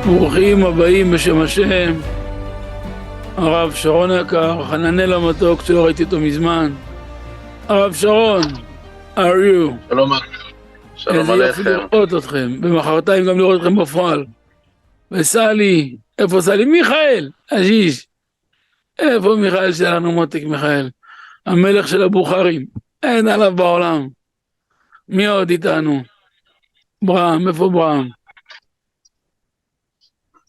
ברוכים הבאים בשם השם, הרב שרון יקר, חננאל המתוק שלא ראיתי אותו מזמן. הרב שרון, how are you? שלום, שלום עליכם. עליכם. איזה יופי לראות אתכם, ומחרתיים גם לראות אתכם בפועל. וסלי, איפה סלי? מיכאל, אג'יש. איפה מיכאל שלנו, מותק מיכאל? המלך של הבוכרים, אין עליו בעולם. מי עוד איתנו? ברם, איפה ברם?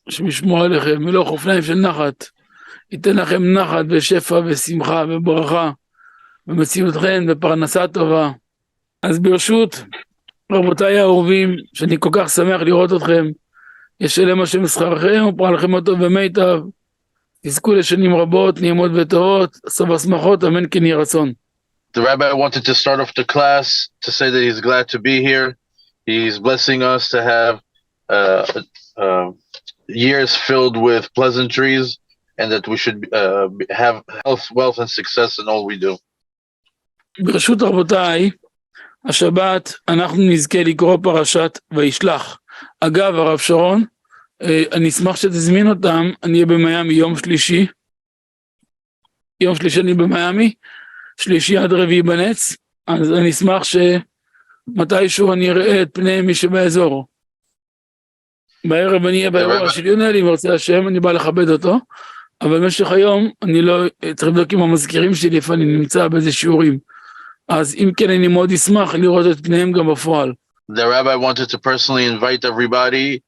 שמשמור עליכם, מלוך אופניים של נחת, ייתן לכם נחת ושפע ושמחה וברכה, ומציאותכם בפרנסה טובה. אז ברשות רבותיי האהובים, שאני כל כך שמח לראות אתכם, ישלם השם שכרכם ופועלכם הטוב במיטב, תזכו לשנים רבות, נעימות וטובות, סוף השמחות, אמן כן יהי רצון. The rabbi wanted to start off the class to say that he's glad to be here. He's blessing us to have years filled with pleasantries, and that we should have health, wealth, and success in all we do. ברשות רבותיי, השבת אנחנו נזכה לקרוא פרשת וישלח. אגב, הרב שרון, אני אשמח שתזמין אותם, אני אהיה במיימי יום שלישי אני במיימי, שלישי עד רביעי בנץ, אז אני אשמח שמתישהו אני אראה את פני מי שבאזור. בערב אני אהיה באירוע של יונל, אם רוצה השם, אני בא לכבד אותו, אבל במשך היום אני לא צריך לבדוק עם המזכירים שלי איפה אני נמצא באיזה שיעורים, אז אם כן אני מאוד אשמח לראות את פניהם גם בפועל. The rabbi wanted to personally invite everybody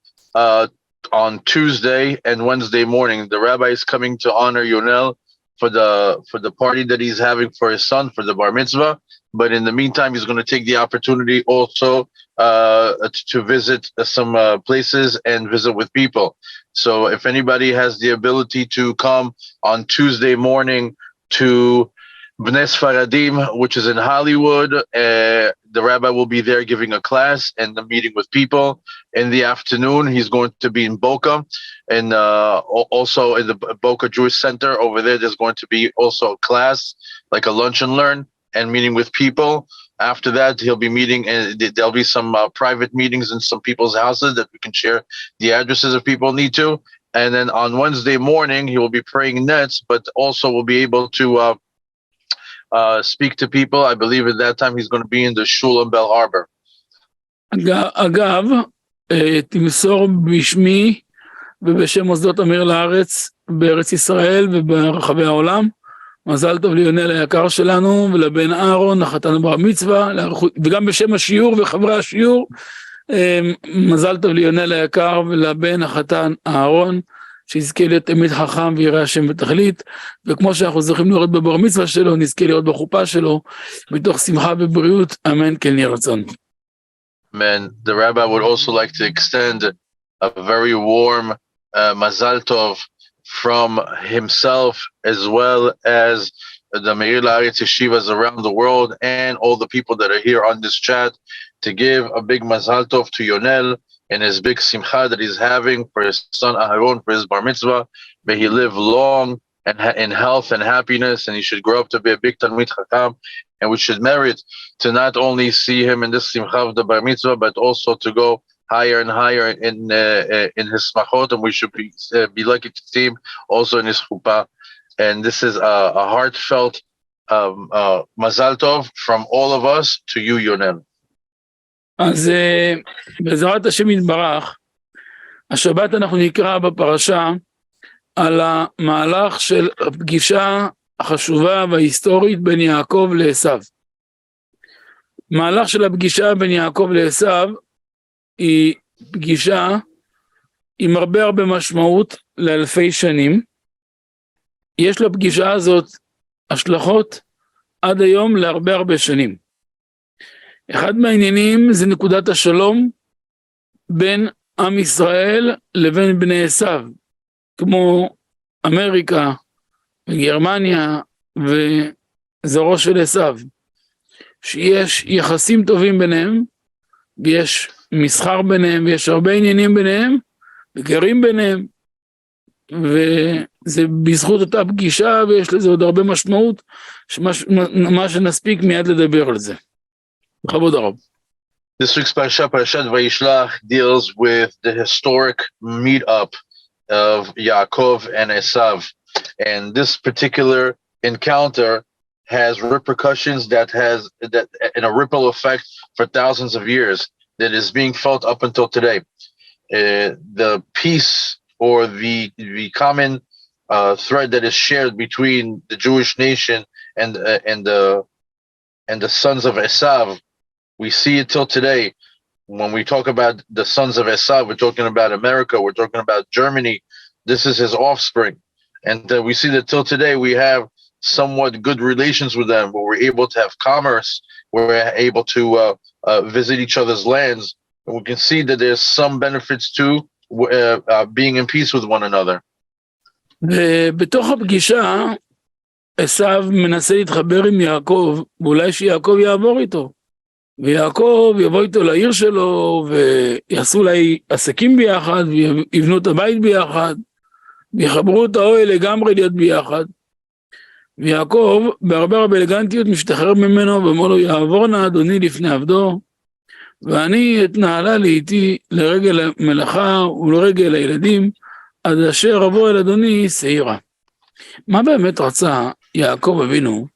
on Tuesday and Wednesday morning. The rabbi is coming to honor Yonel for the party that he's having for his son, for the bar mitzvah, but in the meantime he's going to take the opportunity also to visit some places and visit with people. So if anybody has the ability to come on Tuesday morning to Bnei Sfaradim, which is in Hollywood, the rabbi will be there giving a class and a meeting with people. In the afternoon, he's going to be in Boca, and also in the Boca Jewish Center over there, there's going to be also a class, like a lunch and learn, and meeting with people. After that, he'll be meeting, and there'll be some private meetings in some people's houses that we can share the addresses if people need to. And then on Wednesday morning, he will be praying nets, but also will be able to speak to people. I believe at that time he's going to be in the shul in Bell Harbor. אגב, תמסור בשמי ובשם מוסדות אמיר לארץ בארץ ישראל וברחבי העולם, מזל טוב ליונל היקר שלנו ולבן אהרון החתן בר מצווה, וגם בשם השיעור וחברי השיעור, מזל טוב ליונל היקר ולבן החתן אהרון, שיזכה להיות תמיד חכם ויראה השם בתכלית, וכמו שאנחנו זוכים לראות בבר מצווה שלו, נזכה לראות בחופה שלו, מתוך שמחה ובריאות, אמן כן יהי רצון. Amen. The rabbi would also like to extend a very warm mazal tov from himself, as well as the Meir La'aretz yeshivas around the world, and all the people that are here on this chat, to give a big mazal tov to Yonel and his big simcha that he's having for his son Aharon, for his bar mitzvah. May he live long and in health and happiness, and he should grow up to be a big Talmid Chacham, and we should merit to not only see him in this simcha of the bar mitzvah, but also to go higher and higher in his smachot, and we should be lucky to see him also in his chuppah. And this is a heartfelt mazal tov from all of us to you, Yonel. אז בעזרת השם יתברך, השבת אנחנו נקרא בפרשה על המהלך של הפגישה החשובה וההיסטורית בין יעקב לעשו. מהלך של הפגישה בין יעקב לעשו היא פגישה עם הרבה משמעות לאלפי שנים. יש לפגישה הזאת השלכות עד היום להרבה שנים. אחד מהעניינים זה נקודת השלום בין עם ישראל לבין בני עשו, כמו אמריקה וגרמניה וזרוע של עשו, שיש יחסים טובים ביניהם, ויש מסחר ביניהם, ויש הרבה עניינים ביניהם, וגרים ביניהם, וזה בזכות אותה פגישה, ויש לזה עוד הרבה משמעות, מה שנספיק מיד לדבר על זה. בכבוד הרב. This week's Parashat Vayishlach deals with the historic meetup of Yaakov and Esav. And this particular encounter has repercussions that in a ripple effect for thousands of years that is being felt up until today. The peace or the common thread that is shared between the Jewish nation and the sons of Esav, we see it till today. When we talk about the sons of Esav, we're talking about America, we're talking about Germany. This is his offspring. And we see that till today we have somewhat good relations with them, where we're able to have commerce, we're able to visit each other's lands. And we can see that there's some benefits to being in peace with one another. ובתוך הפגישה, עשיו מנסה להתחבר עם יעקב, ואולי שיעקב יעבור איתו. ויעקב יבוא איתו לעיר שלו, ויעשו לה עסקים ביחד, ויבנו את הבית ביחד, ויחברו את האוהל לגמרי להיות ביחד. ויעקב, בהרבה אלגנטיות, משתחרר ממנו, ואומר לו, יעבור נא אדוני לפני עבדו, ואני אתנהלה לאיתי לרגל המלאכה ולרגל הילדים, עד אשר אבוא אל אדוני שעירה. מה באמת רצה יעקב אבינו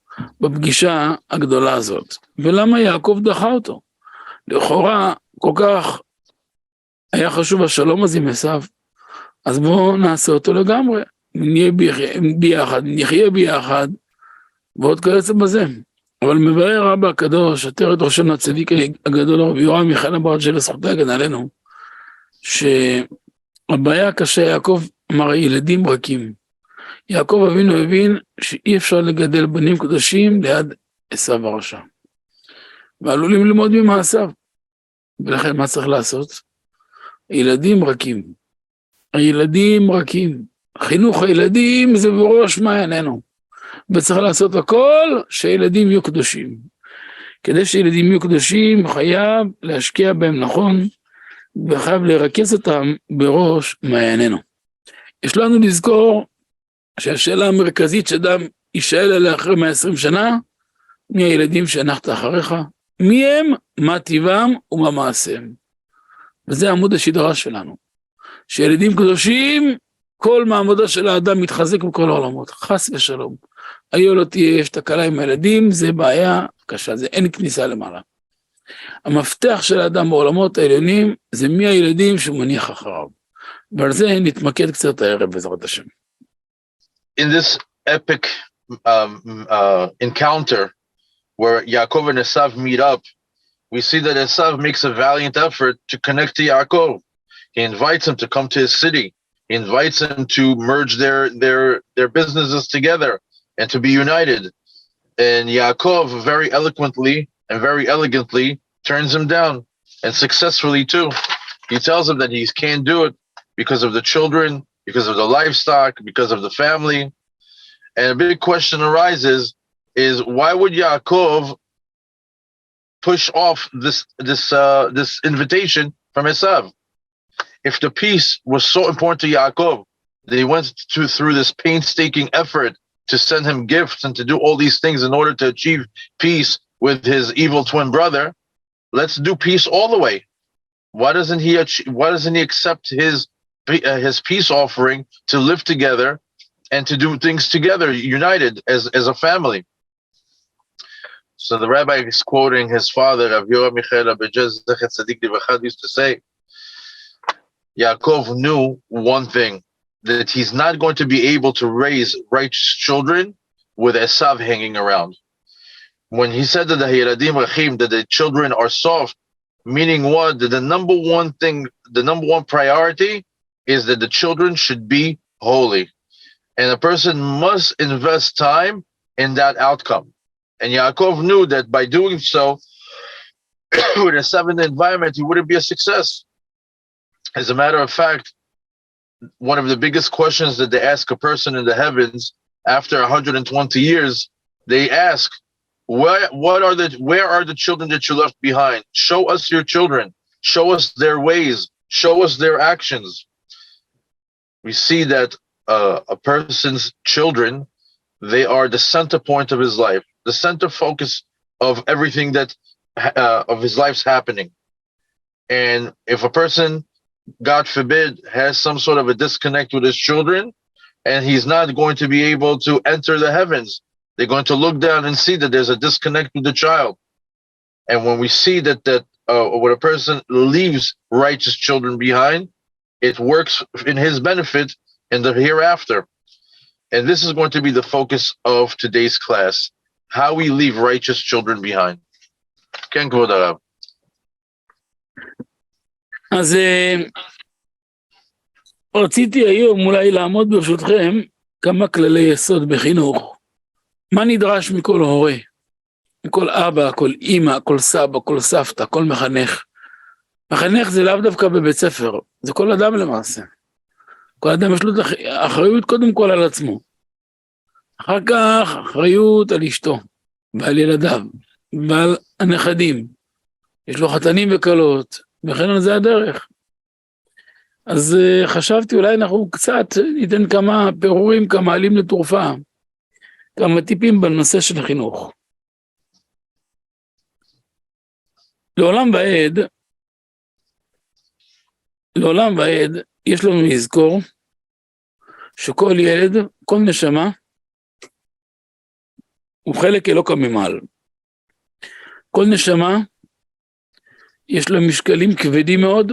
בפגישה הגדולה הזאת? ולמה יעקב דחה אותו? לכאורה כל כך היה חשוב השלום הזה עם עשיו, אז בואו נעשה אותו לגמרי, נהיה ביחד, נחיה ביחד, ועוד כיוצא בזה. אבל מבאר רבא הקדוש, עטרת ראשנו הצדיק הגדול רבי יורם מיכאל אברג'ל זכותו יגן עלינו, שהבעיה הקשה, יעקב אמר ילדים רכים. יעקב אבינו הבין שאי אפשר לגדל בנים קדושים ליד עשיו הרשע, ועלולים ללמוד ממעשיו. ולכן מה צריך לעשות? ילדים רכים. הילדים רכים. חינוך הילדים זה בראש מעיינינו. וצריך לעשות הכל שילדים יהיו קדושים. כדי שילדים יהיו קדושים חייב להשקיע בהם נכון, וחייב לרכז אותם בראש מעיינינו. יש לנו לזכור שהשאלה המרכזית שאדם יישאל עליה אחרי 120 שנה, מי הילדים שהנחת אחריך? מי הם, מה טבעם ומה מעשיהם. וזה עמוד השדרה שלנו. שילדים קדושים, כל מעמדו של האדם מתחזק בכל העולמות, חס ושלום. היו לא תהיה, יש תקלה עם הילדים, זה בעיה קשה, זה אין כניסה למעלה. המפתח של האדם בעולמות העליונים, זה מי הילדים שהוא מניח אחריו. ועל זה נתמקד קצת הערב בעזרת השם. In this epic encounter where Yaakov and Esav meet up, we see that Esav makes a valiant effort to connect to Yaakov. He invites him to come to his city. He invites him to merge their businesses together and to be united. And Yaakov very eloquently and very elegantly turns him down, and successfully too. He tells him that he can't do it because of the children, because of the livestock, because of the family. And a big question arises is why would Yaakov push off this invitation from Esav? If the peace was so important to Yaakov, that he went through this painstaking effort to send him gifts and to do all these things in order to achieve peace with his evil twin brother, let's do peace all the way. Why doesn't he accept his peace offering to live together and to do things together, united as a family? So the rabbi is quoting his father, 𝐸𝐽𝐵 𝐸𝐵 used to say, Yaakov knew one thing, that he's not going to be able to raise righteous children with Esav hanging around. When he said that the ילדים רכים, that the children are soft, meaning what? That the number one priority is that the children should be holy. And a person must invest time in that outcome. And Yaakov knew that by doing so, with Esav in the environment, he wouldn't be a success. As a matter of fact, one of the biggest questions that they ask a person in the heavens after 120 years, they ask, where are the children that you left behind? Show us your children. Show us their ways. Show us their actions. We see that a person's children, they are the center point of his life, the center focus of everything that of his life's happening. And if a person, God forbid, has some sort of a disconnect with his children, and he's not going to be able to enter the heavens, they're going to look down and see that there's a disconnect with the child. And when we see that when a person leaves righteous children behind, it works in his benefit in the hereafter. And this is going to be the focus of today's class, how we leave righteous children behind. כן, כבוד הרב. אז רציתי היום אולי לעמוד ברשותכם כמה כללי יסוד בחינוך. מה נדרש מכל הורה? מכל אבא, כל אמא, כל סבא, כל סבתא, כל מחנך. מחנך זה לאו דווקא בבית ספר, זה כל אדם למעשה. כל אדם יש לו אחריות קודם כל על עצמו. אחר כך אחריות על אשתו, ועל ילדיו, ועל הנכדים. יש לו חתנים וכלות, וכן על זה הדרך. אז חשבתי אולי אנחנו קצת ניתן כמה פירורים, כמה עלים לתרופה, כמה טיפים בנושא של חינוך. לעולם ועד יש לנו לזכור שכל ילד, כל נשמה, הוא חלק אלוקא ממעל. כל נשמה יש לה משקלים כבדים מאוד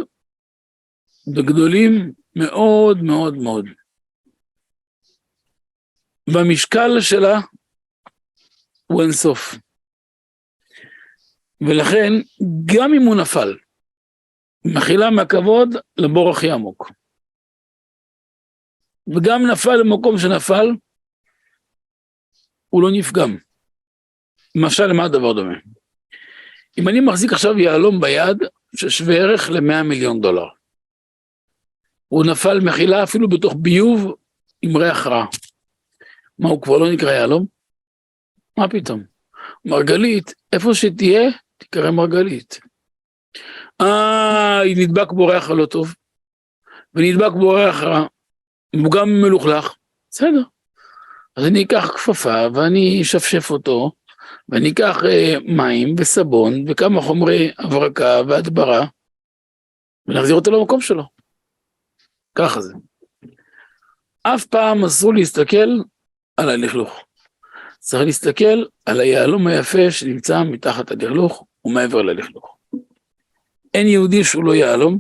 וגדולים מאוד מאוד מאוד. והמשקל שלה הוא אינסוף. ולכן גם אם הוא נפל, מחילה מהכבוד לבור הכי עמוק. וגם נפל למקום שנפל, הוא לא נפגם. למשל, למה הדבר דומה? אם אני מחזיק עכשיו יהלום ביד, ששווה ערך ל$100 מיליון, הוא נפל מחילה אפילו בתוך ביוב עם ריח רע. מה, הוא כבר לא נקרא יהלום? מה פתאום? מרגלית, איפה שתהיה, תקרא מרגלית. היא נדבק בו ריח לא טוב, ונדבק בו ריח רע, הוא גם מלוכלך, בסדר. אז אני אקח כפפה, ואני אשפשף אותו, ואני אקח מים וסבון, וכמה חומרי הברקה והדברה, ונחזיר אותו למקום שלו. ככה זה. אף פעם אסור להסתכל על הלכלוך. צריך להסתכל על היהלום היפה שנמצא מתחת הלכלוך ומעבר ללכלוך. אין יהודי שהוא לא יהלום,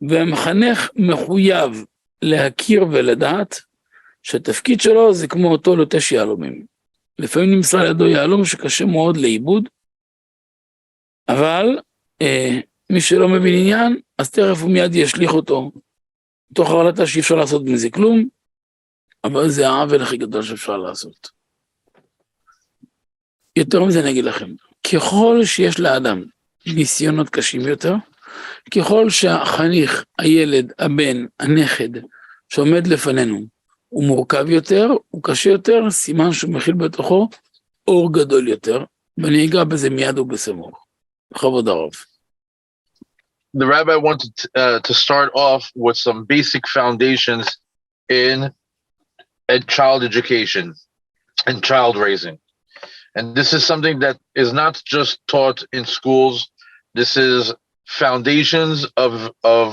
והמחנך מחויב להכיר ולדעת שהתפקיד שלו זה כמו אותו לוטש יהלומים. לפעמים נמצא לידו יהלום שקשה מאוד לאיבוד, אבל מי שלא מבין עניין, אז תכף הוא מיד ישליך אותו, תוך החלטה שאי אפשר לעשות מזה כלום, אבל זה העוול הכי גדול שאפשר לעשות. יותר מזה נגיד לכם, ככל שיש לאדם ניסיונות קשים יותר, ככל שהחניך, הילד, הבן, הנכד, שעומד לפנינו, הוא מורכב יותר, הוא קשה יותר, סימן שהוא מכיל בתוכו אור גדול יותר, ואני אגע בזה מיד ובסמוך. בכבוד הרב. The rabbi wanted to start off with some basic foundations in child education and child raising. And this is something that is not just taught in schools. This is foundations of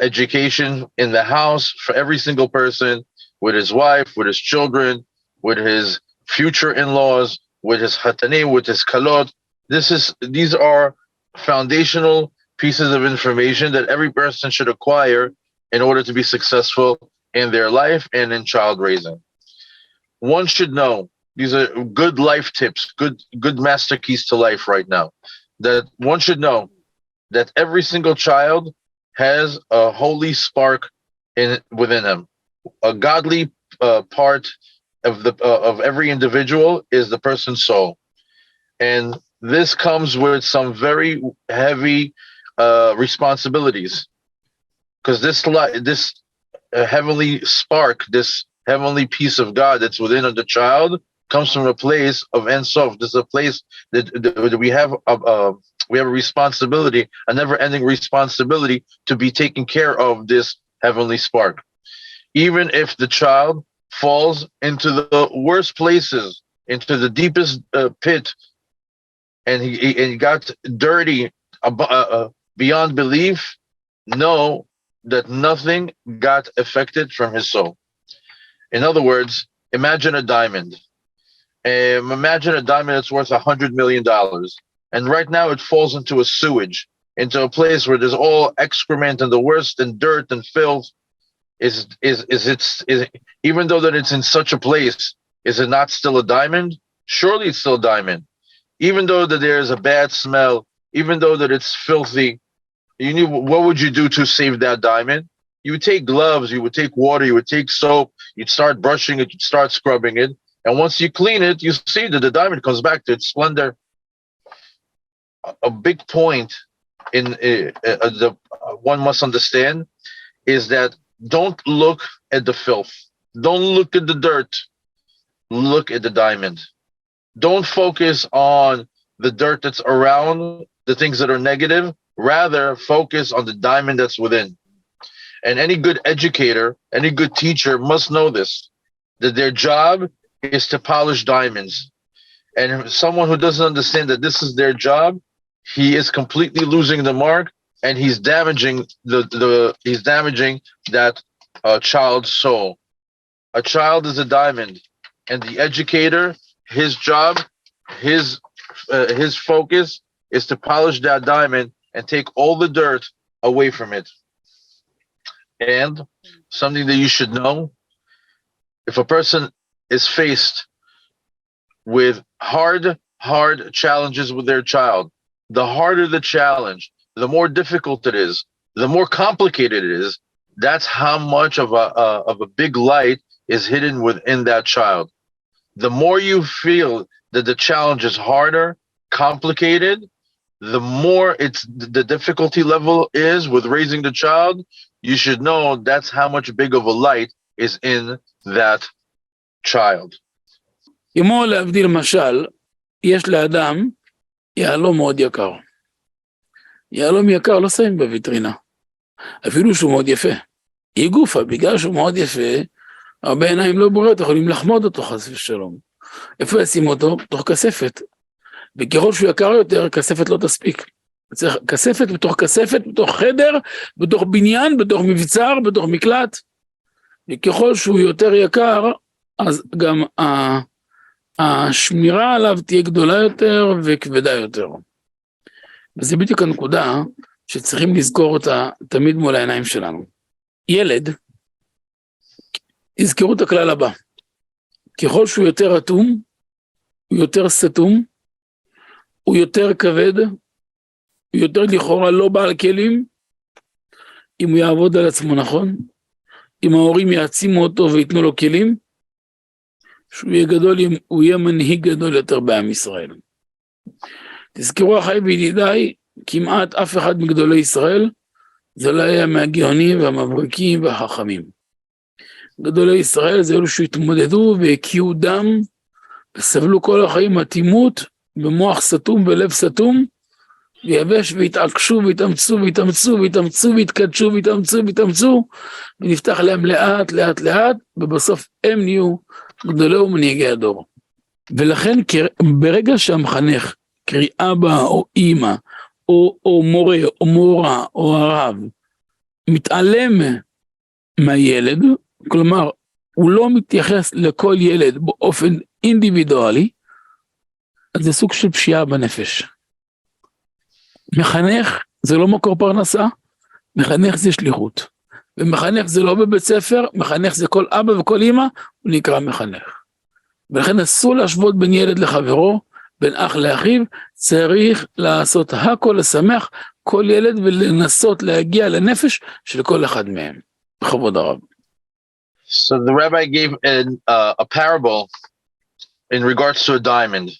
education in the house for every single person, with his wife, with his children, with his future in-laws, with his hatanim, with his kalot. These are foundational pieces of information that every person should acquire in order to be successful in their life and in child raising. One should know, these are good life tips, good master keys to life right now, that one should know that every single child has a holy spark within him. A godly part of every individual is the person's soul. And this comes with some very heavy responsibilities, because this heavenly spark, this heavenly piece of God that's within the child, comes from a place of Ein Sof. This is a place that we have a responsibility, a never-ending responsibility to be taking care of this heavenly spark. Even if the child falls into the worst places, into the deepest pit, and he got dirty beyond belief, know that nothing got affected from his soul. In other words, imagine a diamond. Imagine a diamond that's worth $100 million, and right now it falls into a sewage, into a place where there's all excrement and the worst and dirt and filth. Is even though that it's in such a place, is it not still a diamond? Surely it's still a diamond. Even though that there's a bad smell, even though that it's filthy, what would you do to save that diamond? You would take gloves, you would take water, you would take soap, you'd start brushing it, you'd start scrubbing it, and once you clean it, you see that the diamond comes back to its splendor. A big point in the one must understand is that don't look at the filth, don't look at the dirt, look at the diamond. Don't focus on the dirt that's around, the things that are negative. Rather, focus on the diamond that's within. And any good educator, any good teacher must know this, that their job is to polish diamonds. And someone who doesn't understand that this is their job, he is completely losing the mark, and he's damaging that child's soul. A child is a diamond, and the educator, his job, his focus is to polish that diamond and take all the dirt away from it. And something that you should know, if a person is faced with hard challenges with their child, the harder the challenge, the more difficult it is, the more complicated it is, that's how much of a big light is hidden within that child. The more you feel that the challenge is harder, complicated, the more the difficulty level is with raising the child, you should know that's how much big of a light is in that child. כמו להבדיל משל, יש לאדם יהלום מאוד יקר. יהלום יקר לא שמים בוויטרינה, אפילו שהוא מאוד יפה. היא גופה, בגלל שהוא מאוד יפה, הרבה עיניים לא ברורות, יכולים לחמוד אותו חס ושלום. איפה ישים אותו? בתוך כספת. וככל שהוא יקר יותר, כספת לא תספיק. צריך כספת בתוך כספת, בתוך חדר, בתוך בניין, בתוך מבצר, בתוך מקלט. וככל שהוא יותר יקר, אז גם השמירה עליו תהיה גדולה יותר וכבדה יותר. וזה בדיוק הנקודה שצריכים לזכור אותה תמיד מול העיניים שלנו. ילד, יזכרו את הכלל הבא, ככל שהוא יותר אטום, הוא יותר סתום, הוא יותר כבד, הוא יותר לכאורה לא בעל כלים, אם הוא יעבוד על עצמו נכון, אם ההורים יעצימו אותו ויתנו לו כלים, שהוא יהיה גדול, הוא יהיה מנהיג גדול יותר בעם ישראל. תזכרו אחי וידידיי, כמעט אף אחד מגדולי ישראל, זה לא היה מהגאונים והמברקים והחכמים. גדולי ישראל זה אלו שהתמודדו והקיעו דם, וסבלו כל החיים אטימות, במוח סתום ולב סתום, ויבש והתעקשו והתאמצו והתאמצו והתאמצו והתקדשו והתאמצו והתאמצו, ונפתח להם לאט לאט לאט, ובסוף הם נהיו גדולי ומנהיגי הדור. ולכן ברגע שהמחנך, קרי אבא או אמא, או מורה או מורה או הרב, מתעלם מהילד, כלומר הוא לא מתייחס לכל ילד באופן אינדיבידואלי, אז זה סוג של פשיעה בנפש. מחנך זה לא מקור פרנסה, מחנך זה שליחות. ומחנך זה לא בבית ספר, מחנך זה כל אבא וכל אמא, הוא נקרא מחנך. ולכן אסור להשוות בין ילד לחברו, בין אח לאחיו, צריך לעשות הכל לשמח כל ילד ולנסות להגיע לנפש של כל אחד מהם. בכבוד הרב. So the rabbi gave a parable in regards to a diamond.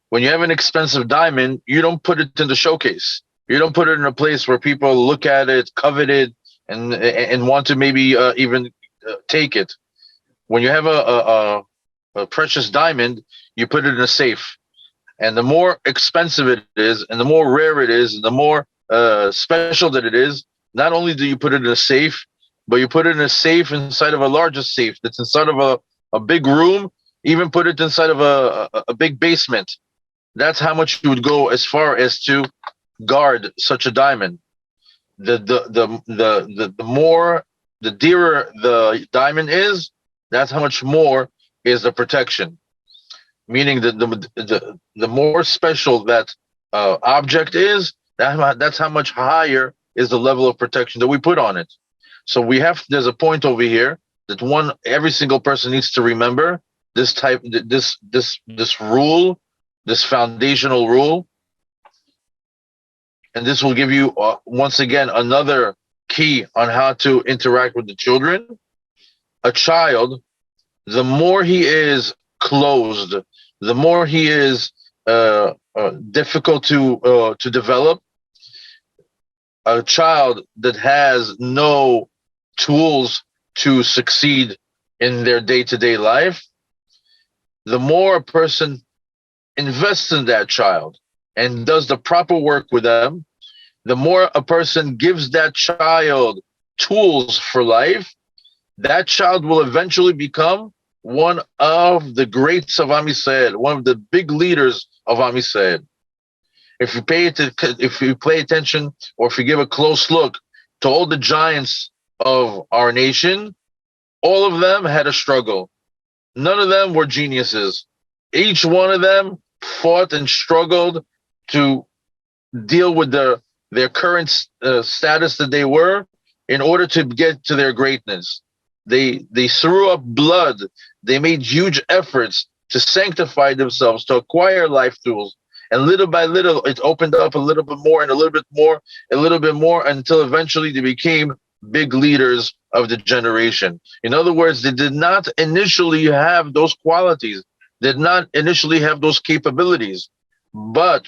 When you have an expensive diamond, you don't put it in the showcase. You don't put it in a place where people look at it, covet it, and want to maybe even take it. When you have a precious diamond, you put it in a safe. And the more expensive it is, and the more rare it is, and the more special that it is, not only do you put it in a safe, but you put it in a safe inside of a larger safe that's inside of a big room, even put it inside of a big basement. That's how much you would go as far as to guard such a diamond. The dearer the diamond is, that's how much more is the protection. Meaning that the more special that object is, that's how much higher is the level of protection that we put on it. So there's a point over here that every single person needs to remember this rule, this foundational rule, and this will give you once again another key on how to interact with the children. A child, the more he is closed, the more he is difficult to develop. A child that has no tools to succeed in their day-to-day life, the more a person invests in that child and does the proper work with them, the more a person gives that child tools for life, that child will eventually become one of the greats of Am Yisrael, one of the big leaders of Am Yisrael. If you pay attention, or if you give a close look to all the giants of our nation, all of them had a struggle. None of them were geniuses. Each one of them fought and struggled to deal with their current status that they were in order to get to their greatness. They threw up blood. They made huge efforts to sanctify themselves, to acquire life tools. And little by little, it opened up a little bit more and a little bit more, a little bit more, until eventually they became big leaders of the generation. In other words, they did not initially have those qualities, did not initially have those capabilities. But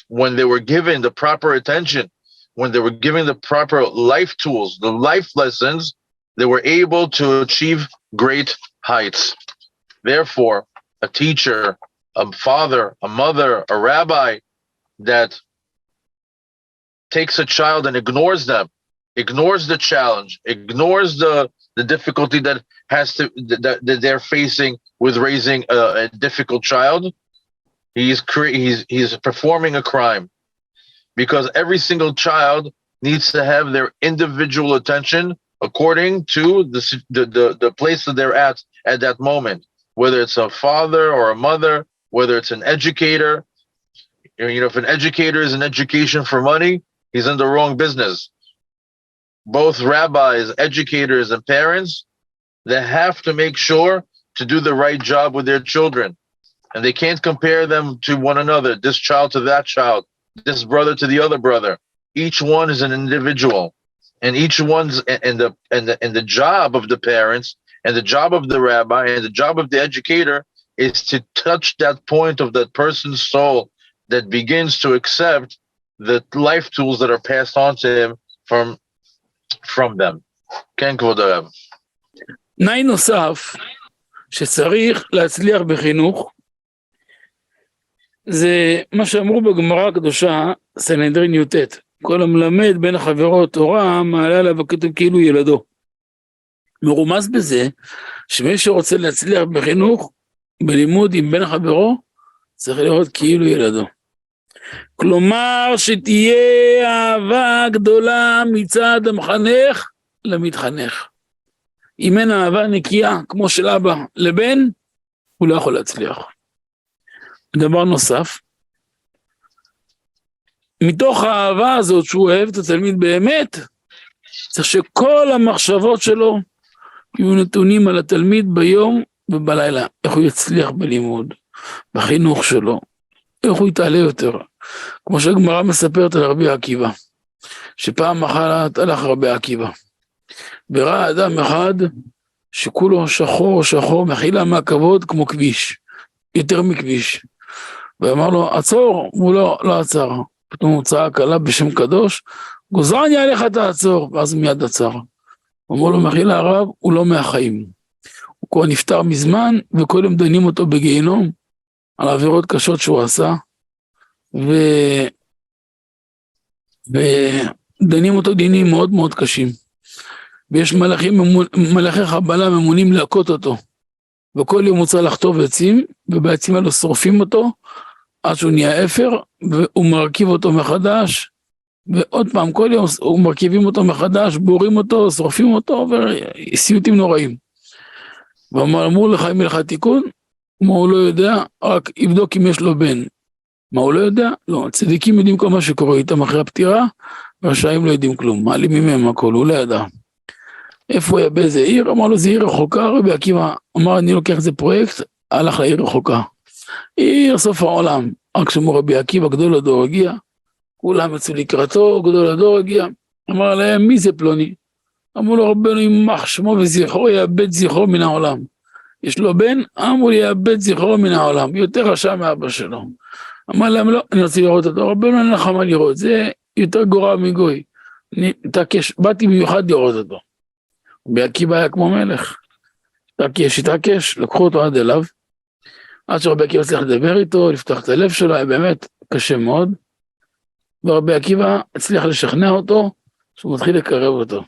when they were given the proper attention, when they were given the proper life tools, the life lessons, they were able to achieve great heights. Therefore, a teacher, a father, a mother, a rabbi that takes a child and ignores them, ignores the challenge, ignores the difficulty that they're facing with raising a difficult child, he's performing a crime, because every single child needs to have their individual attention according to the place that they're at that moment, whether it's a father or a mother, whether it's an educator. If an educator is an education for money, he's in the wrong business. Both rabbis, educators, and parents, they have to make sure to do the right job with their children. And they can't compare them to one another, this child to that child, this brother to the other brother. Each one is an individual. And each one's and the job of the parents and the job of the rabbi and the job of the educator is to touch that point of that person's soul that begins to accept the life tools that are passed on to him from them. כן, כבוד הרב. תנאי נוסף שצריך להצליח בחינוך, זה מה שאמרו בגמרא הקדושה, סנהדרין י"ט, כל המלמד בין החברות תורה מעלה עליו הכתוב כאילו ילדו. מרומז בזה שמי שרוצה להצליח בחינוך, בלימוד עם בן חברו, צריך לראות כאילו ילדו. כלומר שתהיה אהבה גדולה מצד המחנך למתחנך. אם אין אהבה נקייה כמו של אבא לבן, הוא לא יכול להצליח. דבר נוסף, מתוך האהבה הזאת שהוא אוהב את התלמיד באמת, צריך שכל המחשבות שלו יהיו נתונים על התלמיד ביום ובלילה, איך הוא יצליח בלימוד, בחינוך שלו, איך הוא יתעלה יותר. כמו שהגמרא מספרת על רבי עקיבא, שפעם אחת הלך רבי עקיבא, וראה אדם אחד שכולו שחור שחור, מחילה מהכבוד כמו כביש, יותר מכביש, ואמר לו עצור, הוא לא עצר, פתאום הוא צעק עליו בשם קדוש, גוזרני עליך תעצור, ואז מיד עצר. אמר לו מחילה הרב, הוא לא מהחיים, הוא כבר נפטר מזמן, וכל הם דנים אותו בגיהינום, על עבירות קשות שהוא עשה, ודנים אותו דינים מאוד מאוד קשים, ויש מלאכי חבלה ממונים להכות אותו, וכל יום הוא צריך לחטוב עצים, ובעצים האלו שורפים אותו, עד שהוא נהיה אפר, והוא מרכיב אותו מחדש, ועוד פעם, כל יום מרכיבים אותו מחדש, בורים אותו, שורפים אותו, וסיוטים נוראים. ואמרו לך, אם לך תיקון, מה הוא לא יודע, רק יבדוק אם יש לו בן. מה הוא לא יודע? לא, צדיקים יודעים כל מה שקורה איתם אחרי הפטירה, רשעים לא יודעים כלום, מעלים מהם הכל, הוא לא ידע. איפה הוא היה, באיזה עיר? אמר לו, זה עיר רחוקה, רבי עקיבא אמר, אני לוקח איזה פרויקט, הלך לעיר רחוקה. עיר סוף העולם, רק שמור רבי עקיבא, גדול הדור הגיע, כולם יצאו לקראתו, גדול הדור הגיע, אמר להם, מי זה פלוני? אמרו לו, רבנו ימח שמו וזכרו, יאבד זכרו מן העולם. יש לו בן, אמרו לי, יאבד זכרו מן העולם, יותר רשע מאבא שלו. אמר להם, לא, אני רוצה לראות אותו, רבנו אין לך מה לראות, זה יותר גרוע מגוי. באתי במיוחד לראות אותו. רבי עקיבא היה כמו מלך, התעקש, לקחו אותו עד אליו, עד שרבי עקיבא צריך לדבר איתו, לפתוח את הלב שלו, היה באמת קשה מאוד, ורבי עקיבא הצליח לשכנע אותו, שהוא מתחיל לקרב אותו,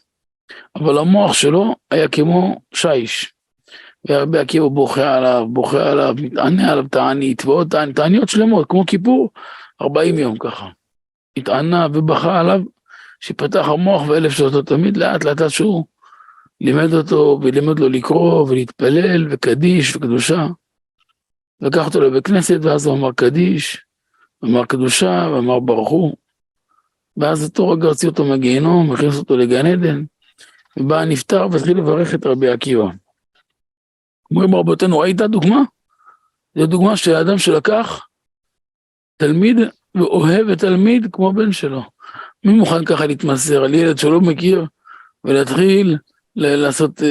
אבל המוח שלו היה כמו שיש, ורבי עקיבא בוכה עליו, מתענה עליו תענית, ועוד תעניות שלמות, כמו כיפור, 40 יום ככה, התענה ובכה עליו, שפתח המוח ואלף שאותו תמיד, לאט לאט שהוא לימד אותו, ולימד לו לקרוא, ולהתפלל, וקדיש, וקדושה, לקח אותו לבית כנסת, ואז הוא אמר קדיש, אמר קדושה, ואמר ברכו, ואז אותו רגע הוציא אותו מגיהנום, הכניס אותו לגן עדן, ובא נפטר והתחיל לברך את רבי עקיבא. אומרים רבותינו, ראית דוגמה? זו דוגמה של האדם שלקח תלמיד ואוהב את תלמיד כמו בן שלו. מי מוכן ככה להתמסר על ילד שלא מכיר ולהתחיל לעשות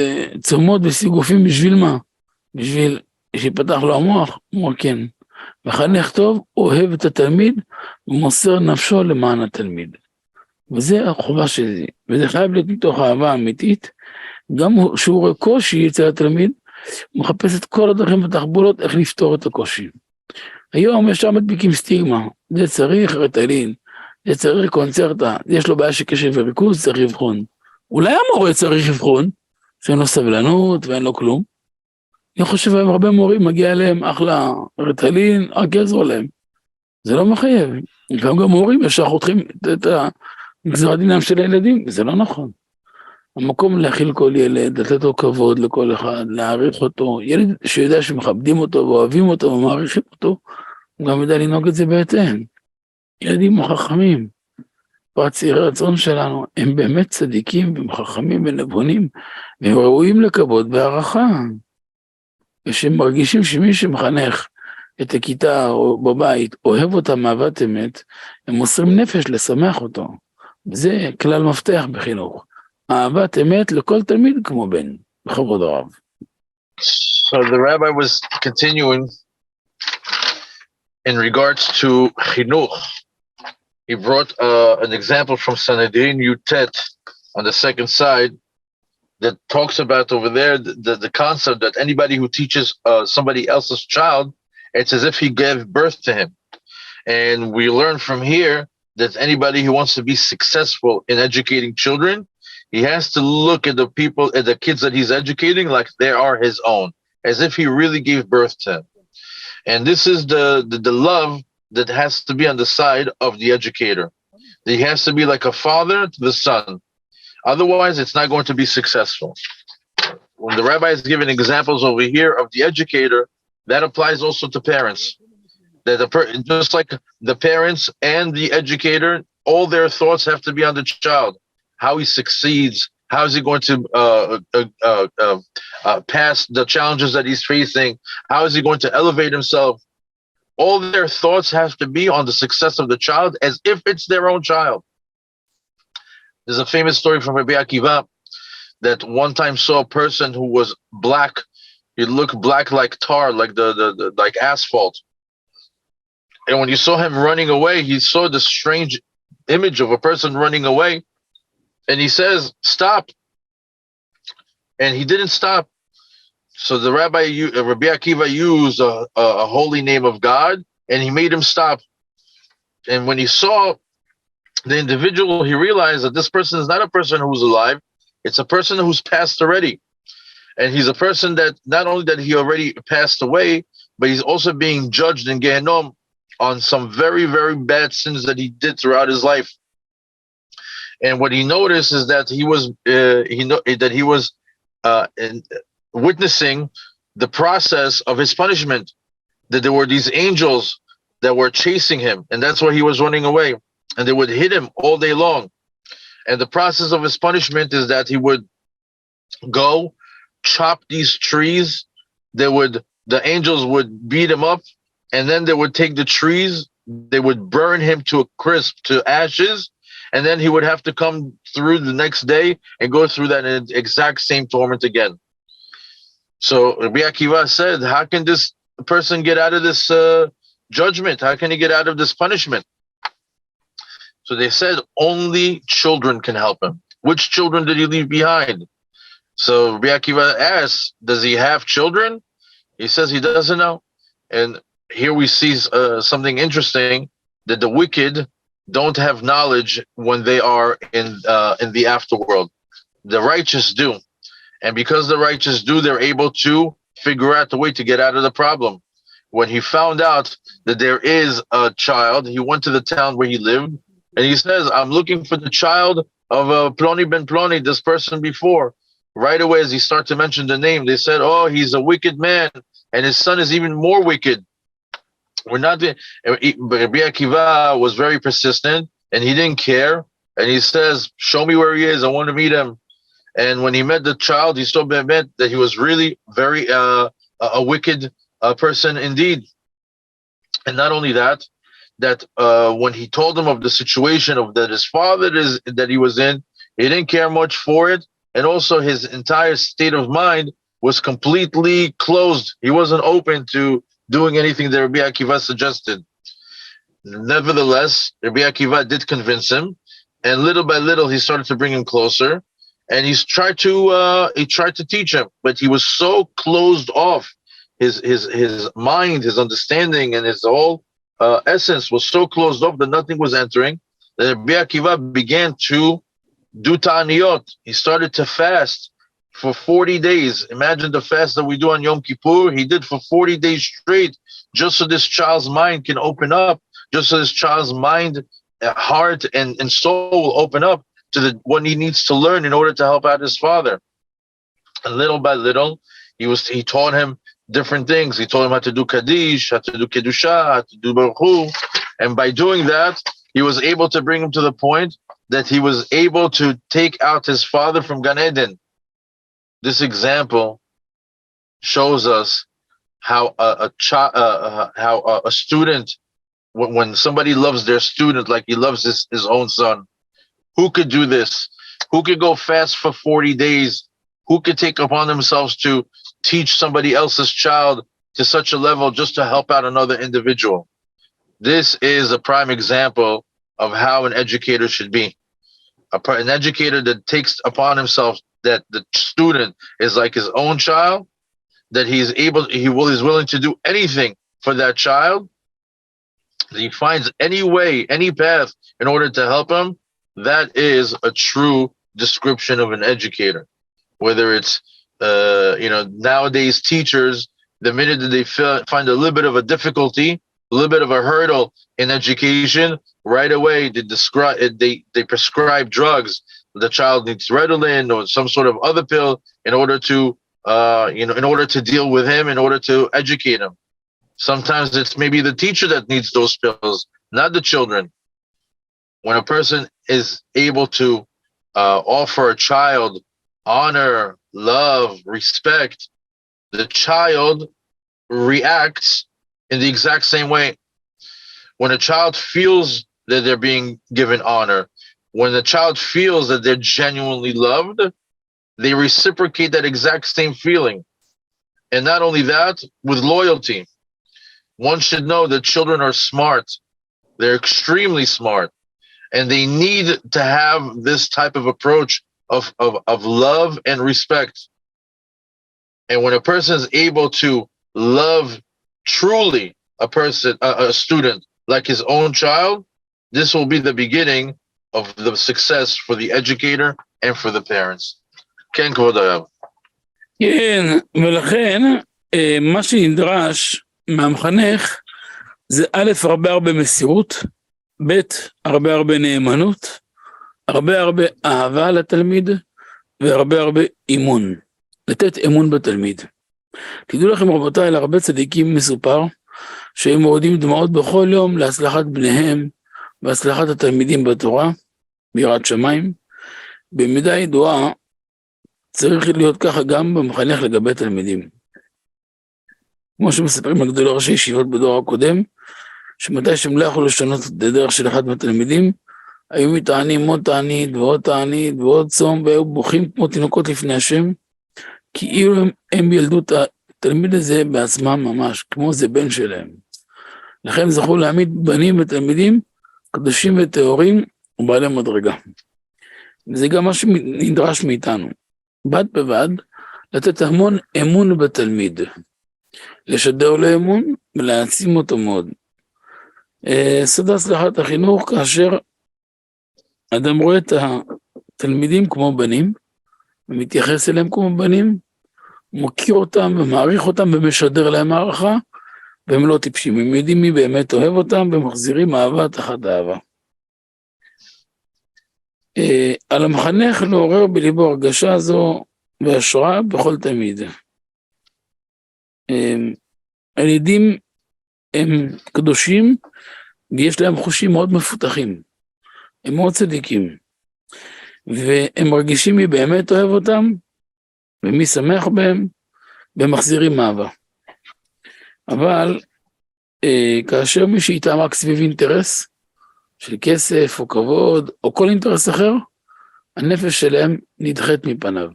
צומות וסיגופים בשביל מה? בשביל שיפתח לו המוח? הוא אומר כן. מחנך טוב, אוהב את התלמיד ומוסר נפשו למען התלמיד. וזה החובה שלי, וזה חייב להיות מתוך אהבה אמיתית, גם שהוא רואה קושי אצל התלמיד, הוא מחפש את כל הדרכים והתחבולות איך לפתור את הקושי. היום יש שם מדביקים סטיגמה, זה צריך רטלין, זה צריך קונצרטה, יש לו בעיה של קשב וריכוז, צריך לבחון. אולי המורה צריך לבחון, שאין לו סבלנות ואין לו כלום. אני חושב היום הרבה מורים מגיע אליהם אחלה רטלין, רק יעזור להם. זה לא מחייב. גם מורים ישר חותכים את גזר הדינם של הילדים, וזה לא נכון. המקום להכיל כל ילד, לתת לו כבוד לכל אחד, להעריך אותו, ילד שיודע שמכבדים אותו ואוהבים אותו ומעריכים אותו, הוא גם יודע לנהוג את זה בהתאם. ילדים חכמים, צעירי הרצון שלנו, הם באמת צדיקים והם חכמים ונבונים, והם ראויים לכבוד והערכה. ושהם מרגישים שמי שמחנך את הכיתה או בבית, אוהב אותה מאהבת אמת, הם מוסרים נפש לשמח אותו. וזה כלל מפתח בחינוך. אהבת אמת לכל תלמיד כמו בן, בכבוד הרב. So the rabbi was continuing in regards to chinuch. He brought an example from Sanhedrin Yutet on the second side that talks about over there the concept that anybody who teaches somebody else's child, it's as if he gave birth to him. And we learn from here that anybody who wants to be successful in educating children, he has to look at the people, at the kids that he's educating like they are his own, as if he really gave birth to them. And this is the love that has to be on the side of the educator. He has to be like a father to the son. Otherwise, it's not going to be successful. When the rabbi is giving examples over here of the educator, that applies also to parents. That just like the parents and the educator, all their thoughts have to be on the child. How he succeeds, how is he going to pass the challenges that he's facing, how is he going to elevate himself. All their thoughts have to be on the success of the child as if it's their own child. There's a famous story from Rabbi Akiva that one time saw a person who was black. He looked black like tar, like the like asphalt. And when he saw him running away, he saw this strange image of a person running away. And he says, stop. And he didn't stop. So the Rabbi Akiva used a holy name of God, and he made him stop. And when he saw the individual, he realized that this person is not a person who's alive. It's a person who's passed already. And he's a person that not only that he already passed away, but he's also being judged in Gehenom on some very, very bad sins that he did throughout his life. And what he noticed is that he was witnessing the process of his punishment, that there were these angels that were chasing him, and that's why he was running away, and they would hit him all day long. And the process of his punishment is that he would go chop these trees. The angels would beat him up, and then they would take the trees, they would burn him to a crisp, to ashes, and then he would have to come through the next day and go through that exact same torment again. So Rabbi Akiva said, how can this person get out of this judgment? How can he get out of this punishment? So they said only children can help him. Which children did he leave behind? So Rabbi Akiva asks, does he have children? He says he doesn't know. And here we see something interesting, that the wicked don't have knowledge when they are in the afterworld. The righteous do. And because the righteous do, they're able to figure out the way to get out of the problem. When he found out that there is a child, he went to the town where he lived, and he says, I'm looking for the child of Ploni ben Ploni, this person before. Right away, as he started to mention the name, they said, oh, he's a wicked man, and his son is even more wicked. Rabbi Akiva was very persistent, and he didn't care. And he says, show me where he is. I want to meet him. And when he met the child, he saw that he was really very a wicked person indeed. And not only that, when he told him of the situation of that his father that he was in, he didn't care much for it. And also his entire state of mind was completely closed. He wasn't open to doing anything that Rabbi Akiva suggested. Nevertheless, Rabbi Akiva did convince him, and little by little he started to bring him closer, and he tried to teach him, but he was so closed off. His mind, his understanding, and his whole essence was so closed off that nothing was entering. That Rabbi Akiva began to do ta'aniyot. He started to fast for 40 days. Imagine the fast that we do on Yom Kippur. He did for 40 days straight, just so this child's mind can open up, just so this child's mind, heart, and soul will open up to what he needs to learn in order to help out his father. And little by little, he taught him different things. He taught him how to do Kaddish, how to do Kedusha, how to do Baruch Hu. And by doing that, he was able to bring him to the point that he was able to take out his father from Gan Eden. This example shows us how a student, when somebody loves their student like he loves his own son, who could do this? Who could go fast for 40 days? Who could take upon themselves to teach somebody else's child to such a level just to help out another individual? This is a prime example of how an educator should be. An educator that takes upon himself that the student is like his own child, that he is willing to do anything for that child, that he finds any way, any path in order to help him. That is a true description of an educator. Whether it's nowadays teachers, the minute that they find a little bit of a difficulty, a little bit of a hurdle in education, right away they prescribe drugs. The child needs Ritalin or some sort of other pill in order to deal with him, in order to educate him. Sometimes it's maybe the teacher that needs those pills, not the children. When a person is able to offer a child honor, love, respect, the child reacts in the exact same way. When a child feels that they're being given honor, when the child feels that they're genuinely loved, they reciprocate that exact same feeling. And not only that, with loyalty. One should know that children are smart. They're extremely smart. And they need to have this type of approach of love and respect. And when a person is able to love truly a student like his own child, this will be the beginning of the success for the educator and for the parents. כן, כבוד הרב. כן, ולכן מה שנדרש מהמחנך זה א', הרבה מסירות, ב', הרבה נאמנות, הרבה אהבה לתלמיד, והרבה אימון. לתת אמון בתלמיד. תדעו לכם רבותיי, להרבה צדיקים מסופר, שהם מורידים דמעות בכל יום להצלחת בניהם, והצלחת התלמידים בתורה, ביראת שמיים. במידה ידועה, צריך להיות ככה גם במחנך לגבי תלמידים. כמו שמספרים על גדולי ראשי ישיבות בדור הקודם, שמתי שהם לא יכולו לשנות את הדרך של אחד מהתלמידים, היו מתענים עוד תענית ועוד צום, והיו בוכים כמו תינוקות לפני השם, כאילו הם ילדו את התלמיד הזה בעצמם ממש, כמו זה בן שלהם. לכן זכו להעמיד בנים ותלמידים, קדושים וטהורים ובעלי מדרגה. וזה גם מה שנדרש מאיתנו. בד בבד, לתת המון אמון בתלמיד. לשדר לו אמון ולהעצים אותו מאוד. סוד הצלחת החינוך, כאשר אדם רואה את התלמידים כמו בנים, ומתייחס אליהם כמו בנים, מוקיר אותם ומעריך אותם ומשדר להם הערכה, והם לא טיפשים, הם יודעים מי באמת אוהב אותם, ומחזירים אהבה תחת אהבה. על המחנך לעורר בליבו הרגשה זו והשראה בכל תלמיד. הילדים הם קדושים, ויש להם חושים מאוד מפותחים, הם מאוד צדיקים, והם מרגישים מי באמת אוהב אותם, ומי שמח בהם, ומחזירים אהבה. אבל כאשר מי שאיתם רק סביב אינטרס, של כסף או כבוד, או כל אינטרס אחר, הנפש שלהם נדחת מפניו.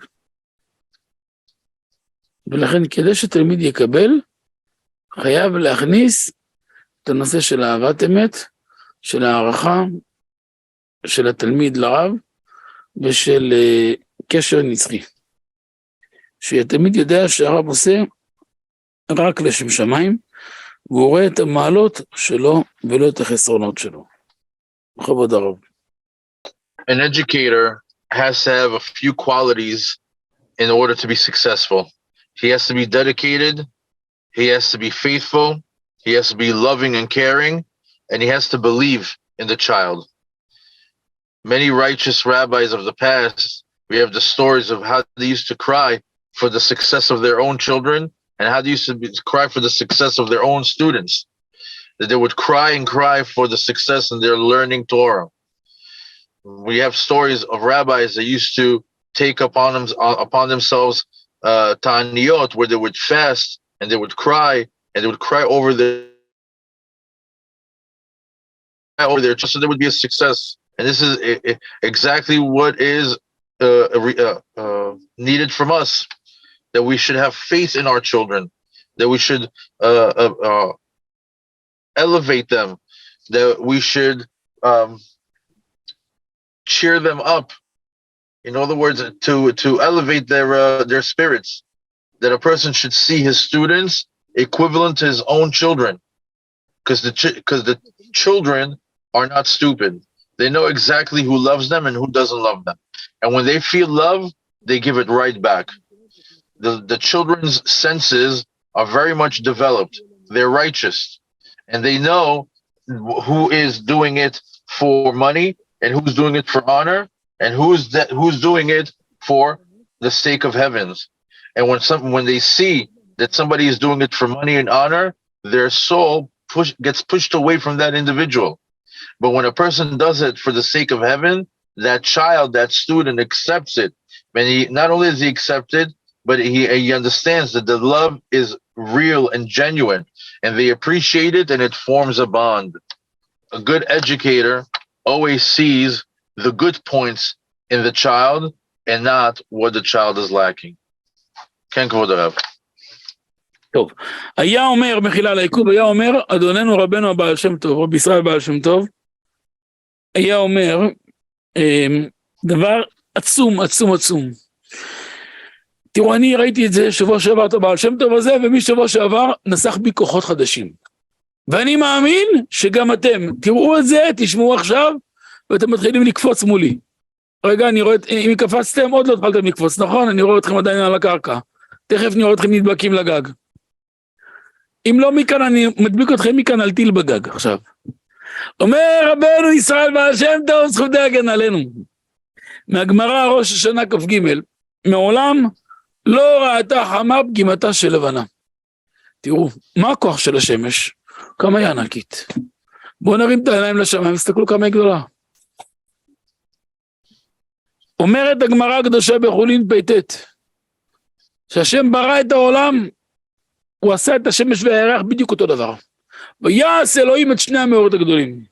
ולכן כדי שתלמיד יקבל, חייב להכניס את הנושא של אהבת אמת, של הערכה, של התלמיד לרב, ושל קשר נצחי. שהתלמיד יודע שהרב עושה רק לשם שמיים, והוא רואה את המעלות שלו ולא את החסרונות שלו. בכבוד הרב. An educator has to have a few qualities in order to be successful. He has to be dedicated, he has to be faithful, he has to be loving and caring, and he has to believe in the child. Many righteous rabbis of the past, we have the stories of how they used to cry for the success of their own children, and how they used to cry for the success of their own students. That they would cry and cry for the success in their learning Torah. We have stories of rabbis that used to take upon themselves ta'aniyot, where they would fast and they would cry, and they would cry over their just so there would be a success. And this is exactly what is needed from us, that we should have faith in our children, that we should elevate them, that we should cheer them up. In other words, to elevate their spirits, that a person should see his students equivalent to his own children, because the children are not stupid. They know exactly who loves them and who doesn't love them. And when they feel love, they give it right back. The children's senses are very much developed. They're righteous. And they know who is doing it for money and who's doing it for honor and who's doing it for the sake of heavens. And when they see that somebody is doing it for money and honor, their soul gets pushed away from that individual. But when a person does it for the sake of heaven, that child, that student accepts it. And not only does he accept it, but he understands that the love is real and genuine, and they appreciate it, and it forms a bond. A good educator always sees the good points in the child and not what the child is lacking. כן, כבוד הרב. טוב, היה אומר, מחילה על העיכוב, היה אומר, אדוננו רבנו הבעל שם טוב, רבי ישראל הבעל שם טוב, היה אומר, דבר עצום. תראו, אני ראיתי את זה שבוע שעבר את הבעל שם טוב הזה, ומשבוע שעבר נסח בי כוחות חדשים. ואני מאמין שגם אתם, תראו את זה, תשמעו עכשיו, ואתם מתחילים לקפוץ מולי. רגע, אני רואה, אם קפצתם, עוד לא התחלתם לקפוץ, נכון? אני רואה אתכם עדיין על הקרקע. תכף נראה אתכם נדבקים לגג. אם לא מכאן, אני מדביק אתכם מכאן על טיל בגג עכשיו. אומר רבנו ישראל בעל שם טוב, זכות הגן עלינו. מהגמרא ראש השנה כ"ג, מעולם לא ראתה חמה פגימתה של לבנה. תראו, מה הכוח של השמש? כמה היא ענקית. בואו נרים את העיניים לשמיים, תסתכלו כמה היא גדולה. אומרת הגמרא הקדושה בחולין פ"ט, שהשם ברא את העולם, הוא עשה את השמש והירח בדיוק אותו דבר. ויעש אלוהים את שני המאורות הגדולים.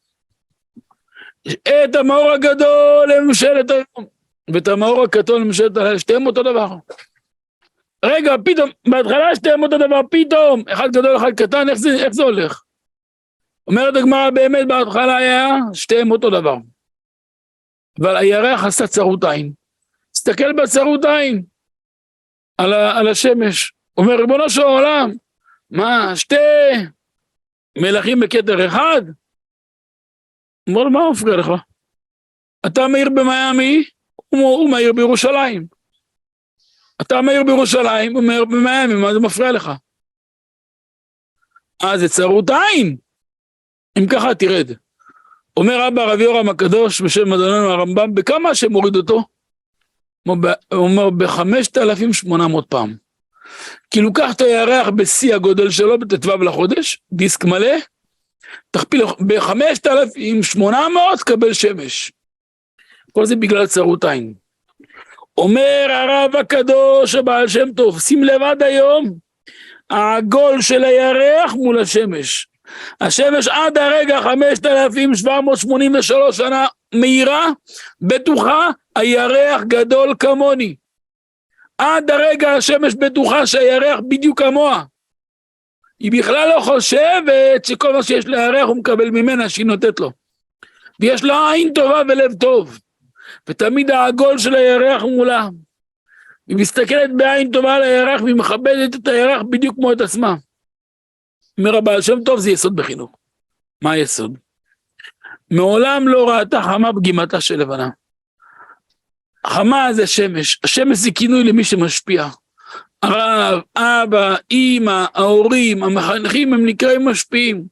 את המאור הגדול לממשלת היום, ואת המאור הקטון לממשלת הלילה, שתיהם אותו דבר. רגע, פתאום, בהתחלה שתיהם אותו דבר, פתאום, אחד גדול, אחד קטן, איך זה הולך? אומרת הגמרא, באמת בהתחלה היה שתיהם אותו דבר. אבל הירח עשה צרות עין. תסתכל בצרות עין על השמש. אומר, ריבונו של העולם, מה, שתי מלכים בכתר אחד? אומר, מה מפריע לך? אתה מאיר במיימי, הוא מאיר בירושלים. אתה מאיר בירושלים, הוא מאיר במיימי, מה זה מפריע לך? זה צרות עין. אם ככה תרד. אומר אבא רבי יורם הקדוש בשם אדוננו הרמב"ם, בכמה שמוריד אותו? הוא אומר ב5,800 פעם. כאילו קח את הירח בשיא הגודל שלו בט"ו לחודש, דיסק מלא, תכפיל ב5,800 קבל שמש. כל זה בגלל צרות עין. אומר הרב הקדוש הבעל שם טוב, שים לב עד היום, העגול של הירח מול השמש. השמש עד הרגע 5,783 שנה מהירה, בטוחה, הירח גדול כמוני. עד הרגע השמש בטוחה שהירח בדיוק כמוה. היא בכלל לא חושבת שכל מה שיש לירח הוא מקבל ממנה שהיא נותנת לו. ויש לה עין טובה ולב טוב. ותמיד העגול של הירח הוא מולה. היא מסתכלת בעין טובה על הירח והיא מכבדת את הירח בדיוק כמו את עצמה. אומר הבעל שם טוב, זה יסוד בחינוך. מה היסוד? מעולם לא ראתה חמה פגימתה של לבנה. חמה זה שמש. השמש זה כינוי למי שמשפיע. הרב, אבא, אמא, ההורים, המחנכים הם נקראים משפיעים.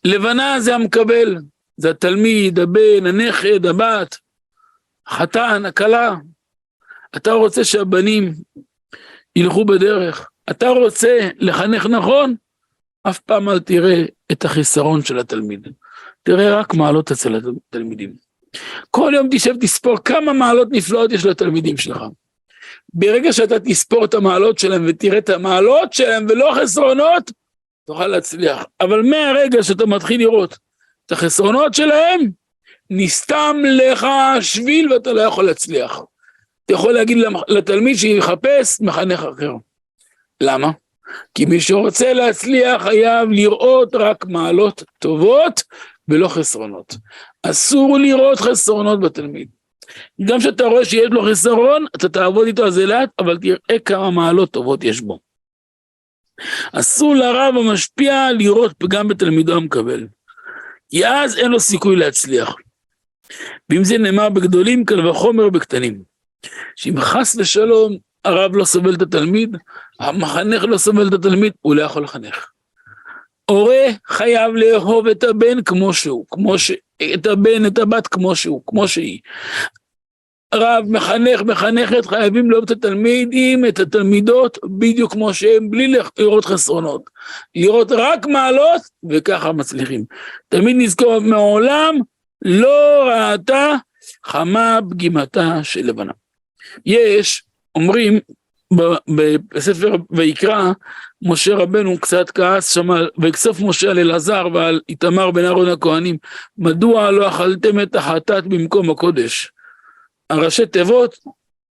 לבנה זה המקבל. זה התלמיד, הבן, הנכד, הבת, החתן, הכלה. אתה רוצה שהבנים ילכו בדרך. אתה רוצה לחנך נכון? אף פעם אל תראה את החיסרון של התלמיד. תראה רק מעלות אצל התלמידים. כל יום תשב תספור כמה מעלות נפלאות יש לתלמידים שלך. ברגע שאתה תספור את המעלות שלהם ותראה את המעלות שלהם ולא חסרונות, תוכל להצליח. אבל מהרגע שאתה מתחיל לראות את החסרונות שלהם, נסתם לך שביל ואתה לא יכול להצליח. אתה יכול להגיד לתלמיד שיחפש מחנך אחר. למה? כי מי שרוצה להצליח חייב לראות רק מעלות טובות ולא חסרונות. אסור לראות חסרונות בתלמיד. גם שאתה רואה שיש לו חסרון, אתה תעבוד איתו על זה לאט, אבל תראה כמה מעלות טובות יש בו. אסור לרב המשפיע לראות פגם בתלמידו המקבל. כי אז אין לו סיכוי להצליח. ואם זה נאמר בגדולים, קל וחומר בקטנים. שאם חס ושלום, הרב לא סובל את התלמיד, המחנך לא סובל את התלמיד, הוא לא יכול לחנך. הורה חייב לאהוב את הבן כמו שהוא, את הבן, את הבת כמו שהוא, כמו שהיא. רב, מחנכת, חייבים לאהוב את התלמידים, את התלמידות, בדיוק כמו שהם, בלי לראות חסרונות. לראות רק מעלות, וככה מצליחים. תמיד נזכור, מעולם לא ראתה חמה פגימתה של לבנה. יש, אומרים, בספר ויקרא, משה רבנו קצת כעס שם, ויקסוף משה על אלעזר ועל איתמר בן אהרון הכהנים, מדוע לא אכלתם את החטאת במקום הקודש? הראשי תיבות,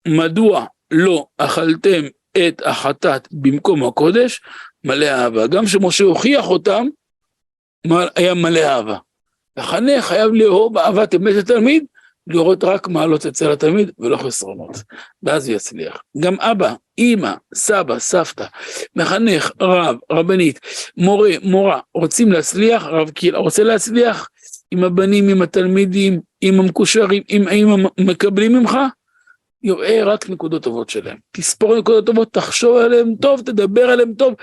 מדוע לא אכלתם את החטאת במקום הקודש? מלא אהבה. גם שמשה הוכיח אותם, היה מלא אהבה. החנך חייב לאהוב אהבת אמת התלמיד, לראות רק מעלות אצל התלמיד ולא חסרונות, ואז הוא יצליח. גם אבא, אמא, סבא, סבתא, מחנך, רב, רבנית, מורה, מורה, רוצים להצליח, רב קהילה רוצה להצליח, עם הבנים, עם התלמידים, עם המקושרים, עם המקבלים ממך, יראה רק נקודות טובות שלהם. תספור נקודות טובות, תחשוב עליהם טוב, תדבר עליהם טוב,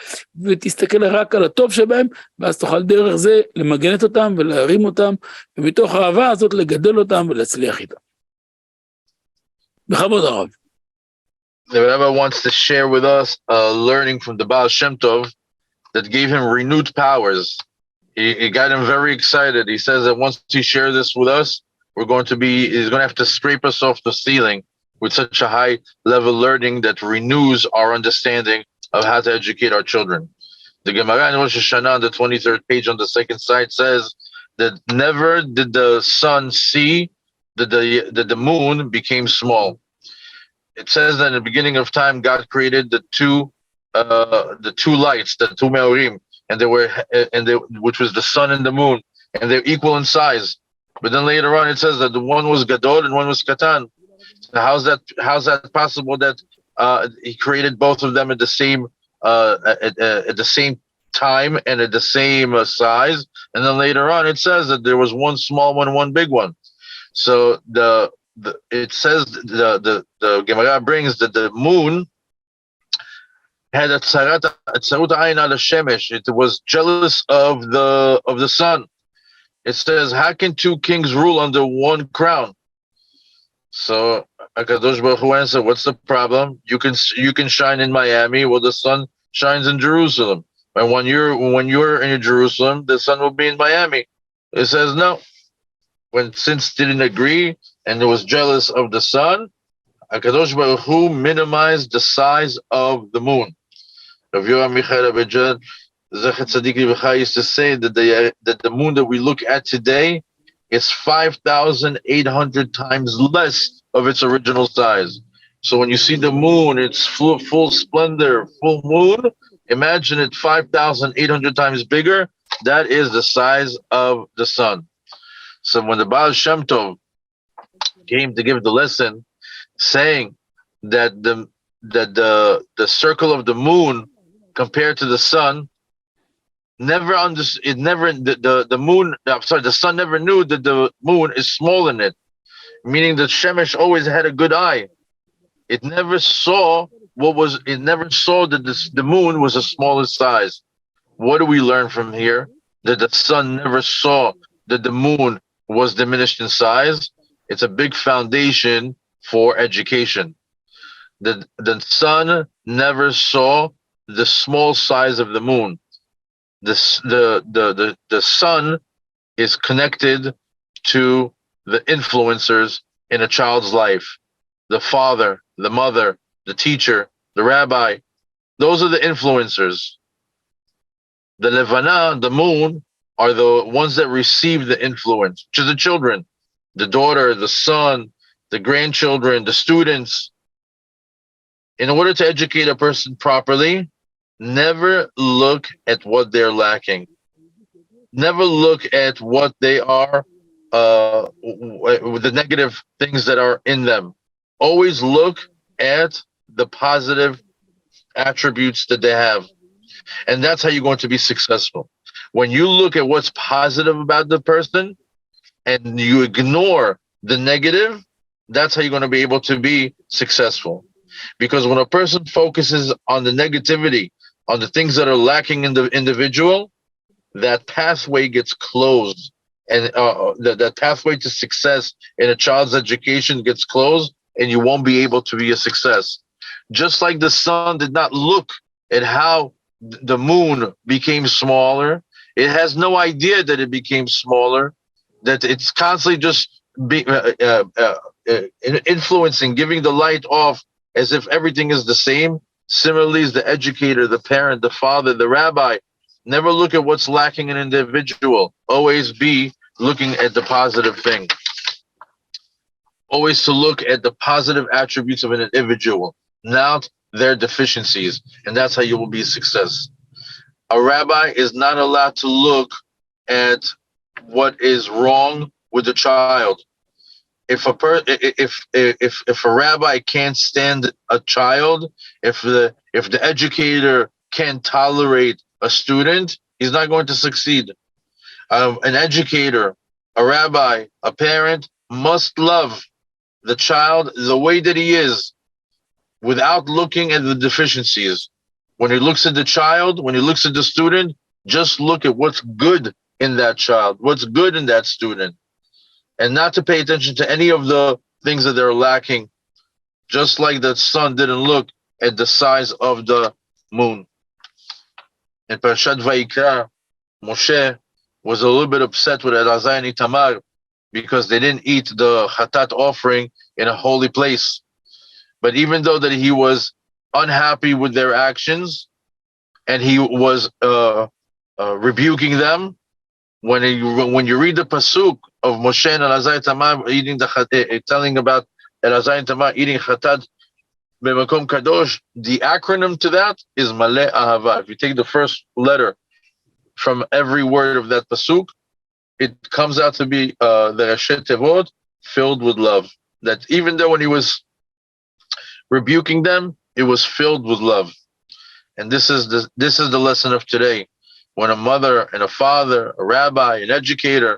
ותסתכל רק על הטוב שבהם, ואז תוכל דרך זה למגנת אותם ולהרים אותם, ומתוך האהבה הזאת לגדל אותם ולהצליח איתם. בכבוד הרב. The Rabbi wants to share with us a learning from the Baal Shem Tov that gave him renewed powers. It got him very excited. He says that once he shares this with us, he's going to have to scrape us off the ceiling with such a high level learning that renews our understanding of how to educate our children. The Gemara in Rosh Hashanah on the 23rd page on the second side says that never did the sun see that the moon became small. It says that in the beginning of time, God created the two lights, the two meorim, which was the sun and the moon, and they're equal in size. But then later on, it says that the one was gadol and one was katan. So how's that possible that he created both of them at the same time and at the same size? And then later on, it says that there was one small one, one big one. So it says the Gemara brings that the moon had a tzarut ayin al shemesh. It was jealous of the sun. It says, how can two kings rule under one crown? So HaKadosh Baruch Hu answered, what's the problem? You can shine in Miami while the sun shines in Jerusalem. And when you're in Jerusalem, the sun will be in Miami. It says no. When since didn't agree and it was jealous of the sun, HaKadosh Baruch Hu minimized the size of the moon. Rav Yoram Michael Abargel, 𝐸 𝐶𝐸 used to say that the moon that we look at today is 5,800 times less of its original size. So when you see the moon, it's full splendor, full moon. Imagine it 5,800 times bigger. That is the size of the sun. So when the Baal Shem Tov came to give the lesson, saying that the circle of the moon compared to the sun, the sun never knew that the moon is small in it, meaning that Shemesh always had a good eye. It never saw that the moon was a smaller size. What do we learn from here? That the sun never saw that the moon was diminished in size. It's a big foundation for education. The sun never saw the small size of the moon. The sun is connected to the influencers in a child's life. The father, the mother, the teacher, the rabbi. Those are the influencers. The Levana, the moon, are the ones that receive the influence, which is the children, the daughter, the son, the grandchildren, the students. In order to educate a person properly, never look at what they're lacking. Never look at what they are, the negative things that are in them. Always look at the positive attributes that they have. And that's how you're going to be successful. When you look at what's positive about the person and you ignore the negative, that's how you're going to be able to be successful. Because when a person focuses on the negativity, on the things that are lacking in the individual, that pathway gets closed. And that pathway to success in a child's education gets closed, and you won't be able to be a success. Just like the sun did not look at how the moon became smaller, it has no idea that it became smaller, that it's constantly just influencing, giving the light off as if everything is the same. Similarly, as the educator, the parent, the father, the rabbi, never look at what's lacking in an individual. Always be looking at the positive thing. Always to look at the positive attributes of an individual, not their deficiencies. And that's how you will be a success. A rabbi is not allowed to look at what is wrong with the child. If a rabbi can't stand a child, if the educator can't tolerate a student, he's not going to succeed. An educator, a rabbi, a parent must love the child the way that he is, without looking at the deficiencies. When he looks at the child, when he looks at the student, just look at what's good in that child, what's good in that student, and not to pay attention to any of the things that they're lacking. just like the sun didn't look at the size of the moon. In Parashat Vayikra, Moshe was a little bit upset with 𝐿'אזai and Itamar because they didn't eat the Chatat offering in a holy place. But even though that he was unhappy with their actions and he was rebuking them, when you read the pasuk of Moshe and 𝐿'אזai and Tamar eating telling about 𝐿'אזai and Tamar eating Chatat b'makom kadosh, the acronym to that is Maleh Ahava. If you take the first letter from every word of that pasuk, it comes out to be the Rashi Tevot, filled with love. That even though when he was rebuking them, it was filled with love. And this is the lesson of today. When a mother and a father, a rabbi, an educator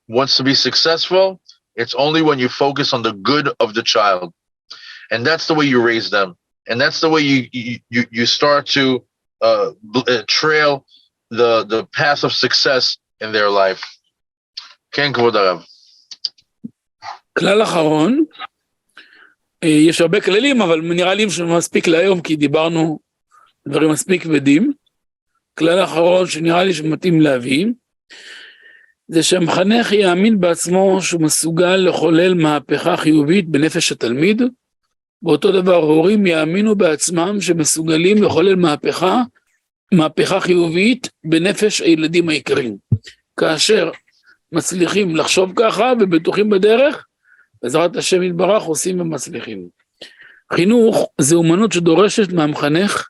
wants to be successful, it's only when you focus on the good of the child. And that's the way you raise them. And that's the way you start to trail the path of success in their life. כן, כבוד הרב. כלל אחרון, יש הרבה כללים, אבל נראה לי שמספיק להיום, כי דיברנו דברים מספיק כבדים. כלל אחרון שנראה לי שמתאים להביא, זה שהמחנך יאמין בעצמו שהוא מסוגל לחולל מהפכה חיובית בנפש התלמיד, באותו דבר הורים יאמינו בעצמם שמסוגלים לחולל מהפכה חיובית בנפש הילדים העיקריים. כאשר מצליחים לחשוב ככה ובטוחים בדרך, בעזרת השם יתברך עושים ומצליחים. חינוך זה אומנות שדורשת מהמחנך,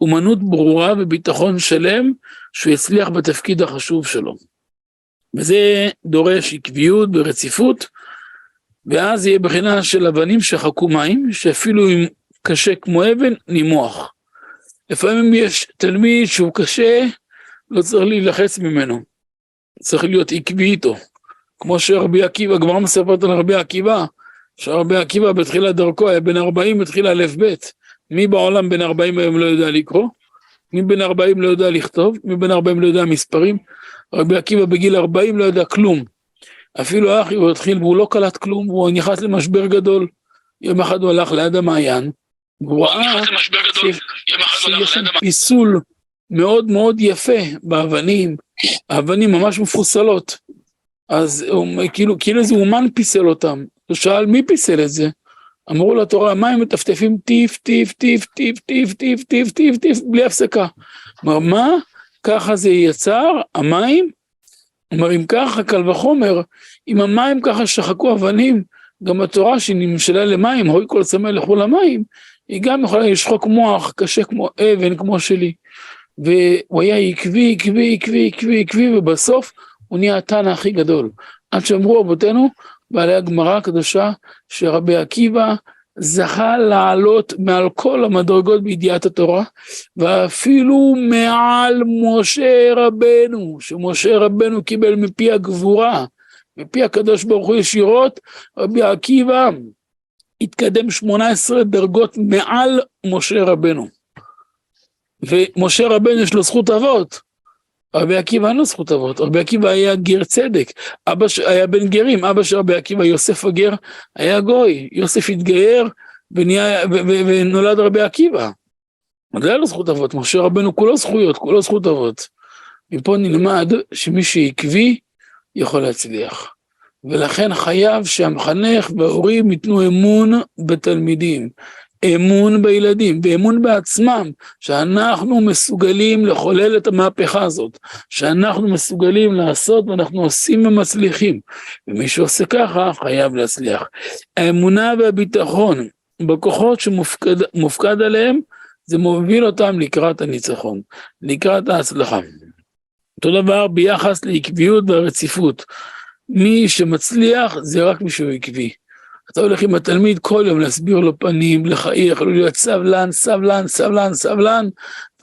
אומנות ברורה וביטחון שלם שהוא יצליח בתפקיד החשוב שלו. וזה דורש עקביות ורציפות, ואז יהיה בחינה של אבנים שחקו מים, שאפילו אם קשה כמו אבן, נימוח. לפעמים יש תלמיד שהוא קשה, לא צריך להילחץ ממנו. צריך להיות עקבי איתו. כמו שרבי עקיבא, כבר מספרת על רבי עקיבא, שרבי עקיבא בתחילת דרכו היה בן 40 בתחיל א-ב. מי בעולם בן 40 היום לא יודע לקרוא? מי בן 40 לא יודע לכתוב? מי בן 40 לא יודע מספרים? רבי עקיבא בגיל 40 לא יודע כלום. אפילו אחי הוא התחיל והוא לא קלט כלום, הוא נכנס למשבר גדול. יום אחד הוא הלך ליד המעיין, והוא ראה שיש שם פיסול מאוד מאוד יפה באבנים, האבנים ממש מפוסלות. אז כאילו זה אומן פיסל אותם. הוא שאל מי פיסל את זה? אמרו לתורה, המים מטפטפים טיף, טיף, טיף, טיף, טיף, טיף, טיף, טיף, טיף, בלי הפסקה. אמר, מה? ככה זה יצר, המים? אמר, אם ככה, קל וחומר, אם המים ככה שחקו אבנים, גם התורה שנמשלה למים, הוי כל צמא לכו למים, היא גם יכולה לשחוק מוח קשה כמו אבן, כמו שלי. והוא היה עקבי, עקבי, עקבי, עקבי, עקבי, ובסוף הוא נהיה התנא הכי גדול. עד שאמרו אבותינו, בעלי הגמרא הקדושה, שרבי עקיבא זכה לעלות מעל כל המדרגות בידיעת התורה, ואפילו מעל משה רבנו, שמשה רבנו קיבל מפי הגבורה, מפי הקדוש ברוך הוא ישירות, רבי עקיבא התקדם 18 דרגות מעל משה רבנו. ומשה רבנו יש לו זכות אבות, רבי עקיבא אין לו זכות אבות, רבי עקיבא היה גר צדק, אבא היה בן גרים, אבא של רבי עקיבא יוסף הגר היה גוי, יוסף התגייר ונולד רבי עקיבא, אז היה לו זכות אבות, משה רבנו כולו זכויות, כולו זכות אבות. מפה נלמד שמי שעקבי יכול להצליח, ולכן חייב שהמחנך וההורים ייתנו אמון בתלמידים, אמון בילדים, ואמון בעצמם, שאנחנו מסוגלים לחולל את המהפכה הזאת, שאנחנו מסוגלים לעשות, ואנחנו עושים ומצליחים, ומי שעושה ככה חייב להצליח. האמונה והביטחון בכוחות שמופקד עליהם, זה מוביל אותם לקראת הניצחון, לקראת ההצלחה. אותו דבר ביחס לעקביות והרציפות, מי שמצליח זה רק מי שהוא עקבי. אתה הולך עם התלמיד כל יום להסביר לו פנים, לחייך, להיות סבלן, סבלן, סבלן, סבלן,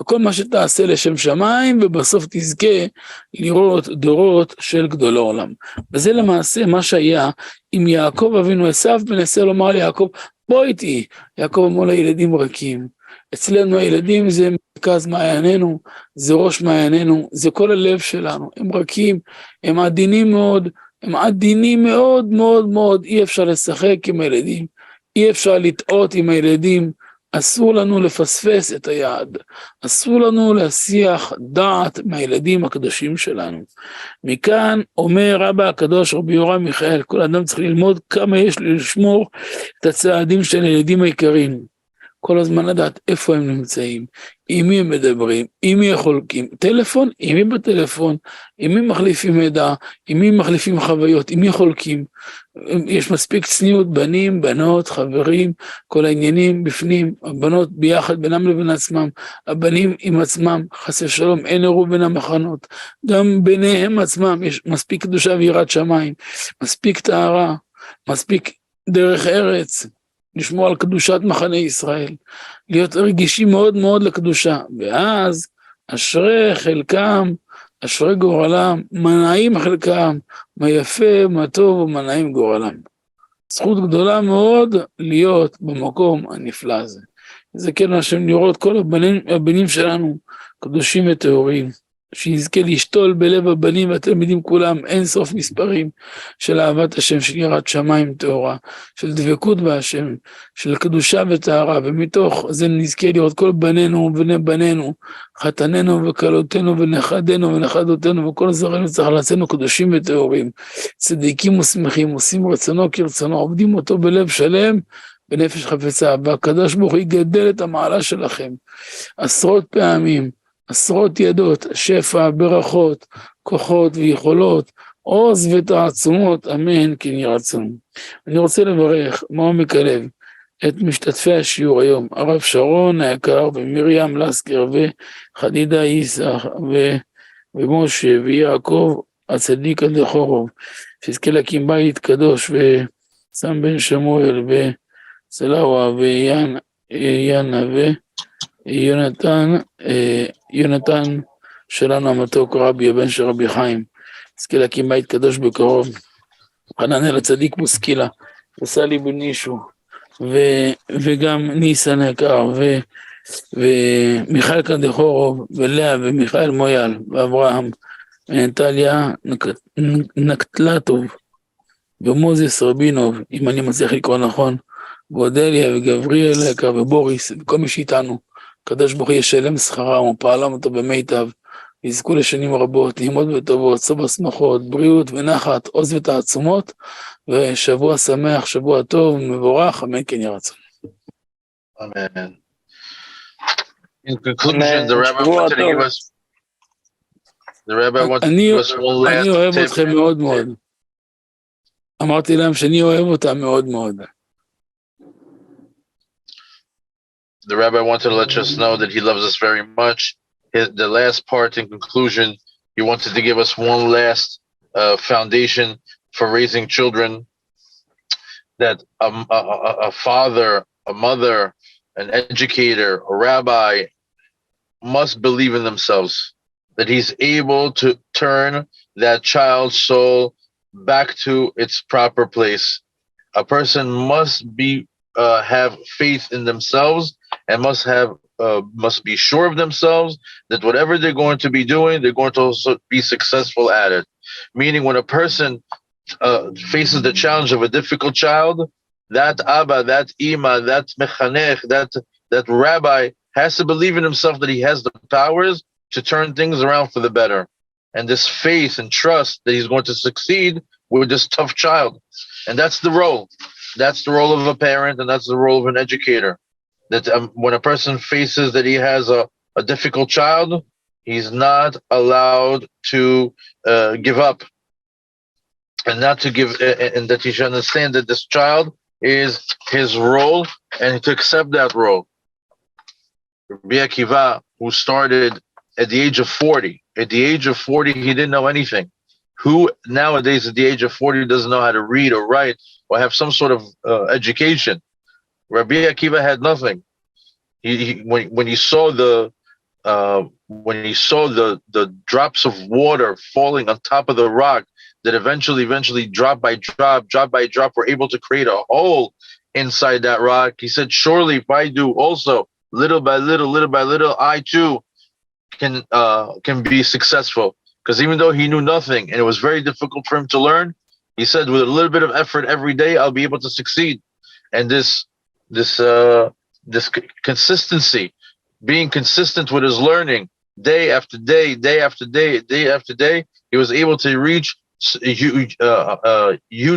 וכל מה שתעשה לשם שמיים, ובסוף תזכה לראות דורות של גדול העולם. וזה למעשה מה שהיה עם יעקב אבינו. עשיו מנסה לומר ליעקב, בוא איתי. יעקב אמר לילדים רכים. אצלנו הילדים זה מרכז מעייננו, זה ראש מעייננו, זה כל הלב שלנו. הם רכים, הם עדינים מאוד, הם עדינים מאוד מאוד מאוד, אי אפשר לשחק עם הילדים, אי אפשר לטעות עם הילדים, אסור לנו לפספס את היעד, אסור לנו להסיח דעת מהילדים הקדושים שלנו. מכאן אומר רבא הקדוש רבי יורם מיכאל, כל אדם צריך ללמוד כמה יש לשמור את הצעדים של הילדים העיקריים. כל הזמן לדעת איפה הם נמצאים, עם מי הם מדברים, עם מי חולקים, טלפון, עם מי בטלפון, עם מי מחליפים מידע, עם מי מחליפים חוויות, עם מי חולקים. יש מספיק צניעות, בנים, בנות, חברים, כל העניינים בפנים, הבנות ביחד בינם לבין עצמם, הבנים עם עצמם, חס ושלום, אין עירוב בין המחנות, גם ביניהם עצמם יש מספיק קדושה ויראת שמיים, מספיק טהרה, מספיק דרך ארץ, לשמור על קדושת מחנה ישראל, להיות רגישים מאוד מאוד לקדושה, ואז אשרי חלקם, אשרי גורלם, מנעים חלקם, מה יפה, מה טוב ומנעים גורלם. זכות גדולה מאוד להיות במקום הנפלא הזה. זה כן השם לראות כל הבנים שלנו קדושים וטהורים, שיזכה לשתול בלב הבנים והתלמידים כולם אין סוף מספרים של אהבת השם, של יראת שמיים טהורה, של דבקות בהשם, של קדושה וטהרה, ומתוך זה נזכה לראות כל בנינו ובני בנינו, חתנינו וכלותינו ונכדינו ונכדותינו וכל זרענו צריך לעשינו קדושים וטהורים, צדיקים ושמחים, עושים רצונו כרצונו, עובדים אותו בלב שלם, בנפש חפצה, והקדוש ברוך הוא יגדל את המעלה שלכם עשרות פעמים, עשרות ידות, שפע, ברכות, כוחות ויכולות, עוז ותעצומות, אמן כן יהי רצון. אני רוצה לברך מעומק הלב את משתתפי השיעור היום, הרב שרון היקר ומרים לסקר וחדידה איסח ומשה ויעקב הצדיק הדחורוב, שיזכה להקים בית קדוש ושם בן שמואל וסלאווה ויאנה יונתן שלנו המתוק רבי, הבן של רבי חיים, יזכה להקים בית קדוש בקרוב, חננאל הצדיק מוסקילה, וסלי בן נישו, וגם ניסן היקר, ומיכאל קדחורוב, ולאה ומיכאל מויאל, ואברהם, ונטליה נקטלטוב, ומוזס רבינוב, אם אני מצליח לקרוא נכון, ואודליה וגבריאל היקר ובוריס, וכל מי שאיתנו, הקדוש ברוך הוא ישלם שכרם ופעלם אותו במיטב, יזכו לשנים רבות, ללמוד בטובות, סוף שמחות, בריאות ונחת, עוז ותעצומות, ושבוע שמח, שבוע טוב ומבורך, אמן כן יהי רצון. Amen. In conclusion, the Rabbi wanted to give us one last אני אוהב tip. אתכם מאוד מאוד. אמרתי להם שאני אוהב אותם מאוד מאוד. The Rabbi wanted to let us know that he loves us very much. The last part, in conclusion, he wanted to give us one last foundation for raising children, that a father, a mother, an educator, a rabbi must believe in themselves, that he's able to turn that child's soul back to its proper place. A person must have faith in themselves and must be sure of themselves that whatever they're going to be doing, they're going to also be successful at it. Meaning, when a person faces the challenge of a difficult child, that Abba, that Ima, that Mechanech, that rabbi has to believe in himself that he has the powers to turn things around for the better. And this faith and trust that he's going to succeed with this tough child. And that's the role. That's the role of a parent, and that's the role of an educator. That when a person faces that he has a difficult child, he's not allowed to give up, and not to give, and that he should understand that this child is his role, and to accept that role. 𝐷𝐴𝐝𝐵, who started at the age of 40. At the age of 40, he didn't know anything. Who nowadays at the age of 40 doesn't know how to read or write or have some sort of education? Rabbi Akiva had nothing. When he saw the drops of water falling on top of the rock that eventually drop by drop were able to create a hole inside that rock, he said, surely if I do also little by little, I too can be successful. Because even though he knew nothing and it was very difficult for him to learn, he said with a little bit of effort every day, I'll be able to succeed. and this consistency, being consistent with his learning, day after day, day after day, day after day, he was able to reach huge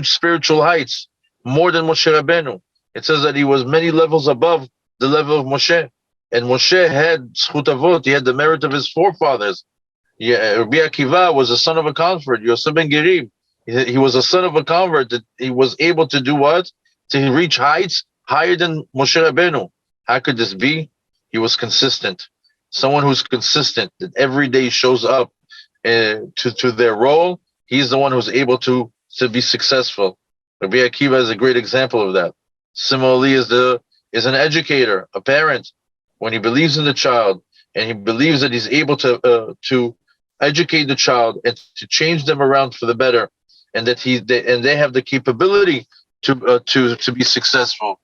spiritual heights, more than Moshe Rabbeinu. It says that he was many levels above the level of Moshe. And Moshe had zchut avot, he had the merit of his forefathers. Rabbi Akiva was a son of a convert. Yosef ben Gerib, he was a son of a convert that he was able to do what? To reach heights higher than Moshe Rabbeinu. How could this be? He was consistent. Someone who's consistent, that every day shows up to their role, he's the one who's able to be successful. Rabbi Akiva is a great example of that. Similarly, is an educator, a parent, when he believes in the child and he believes that he's able to educate the child and to change them around for the better, and that they have the capability to be successful.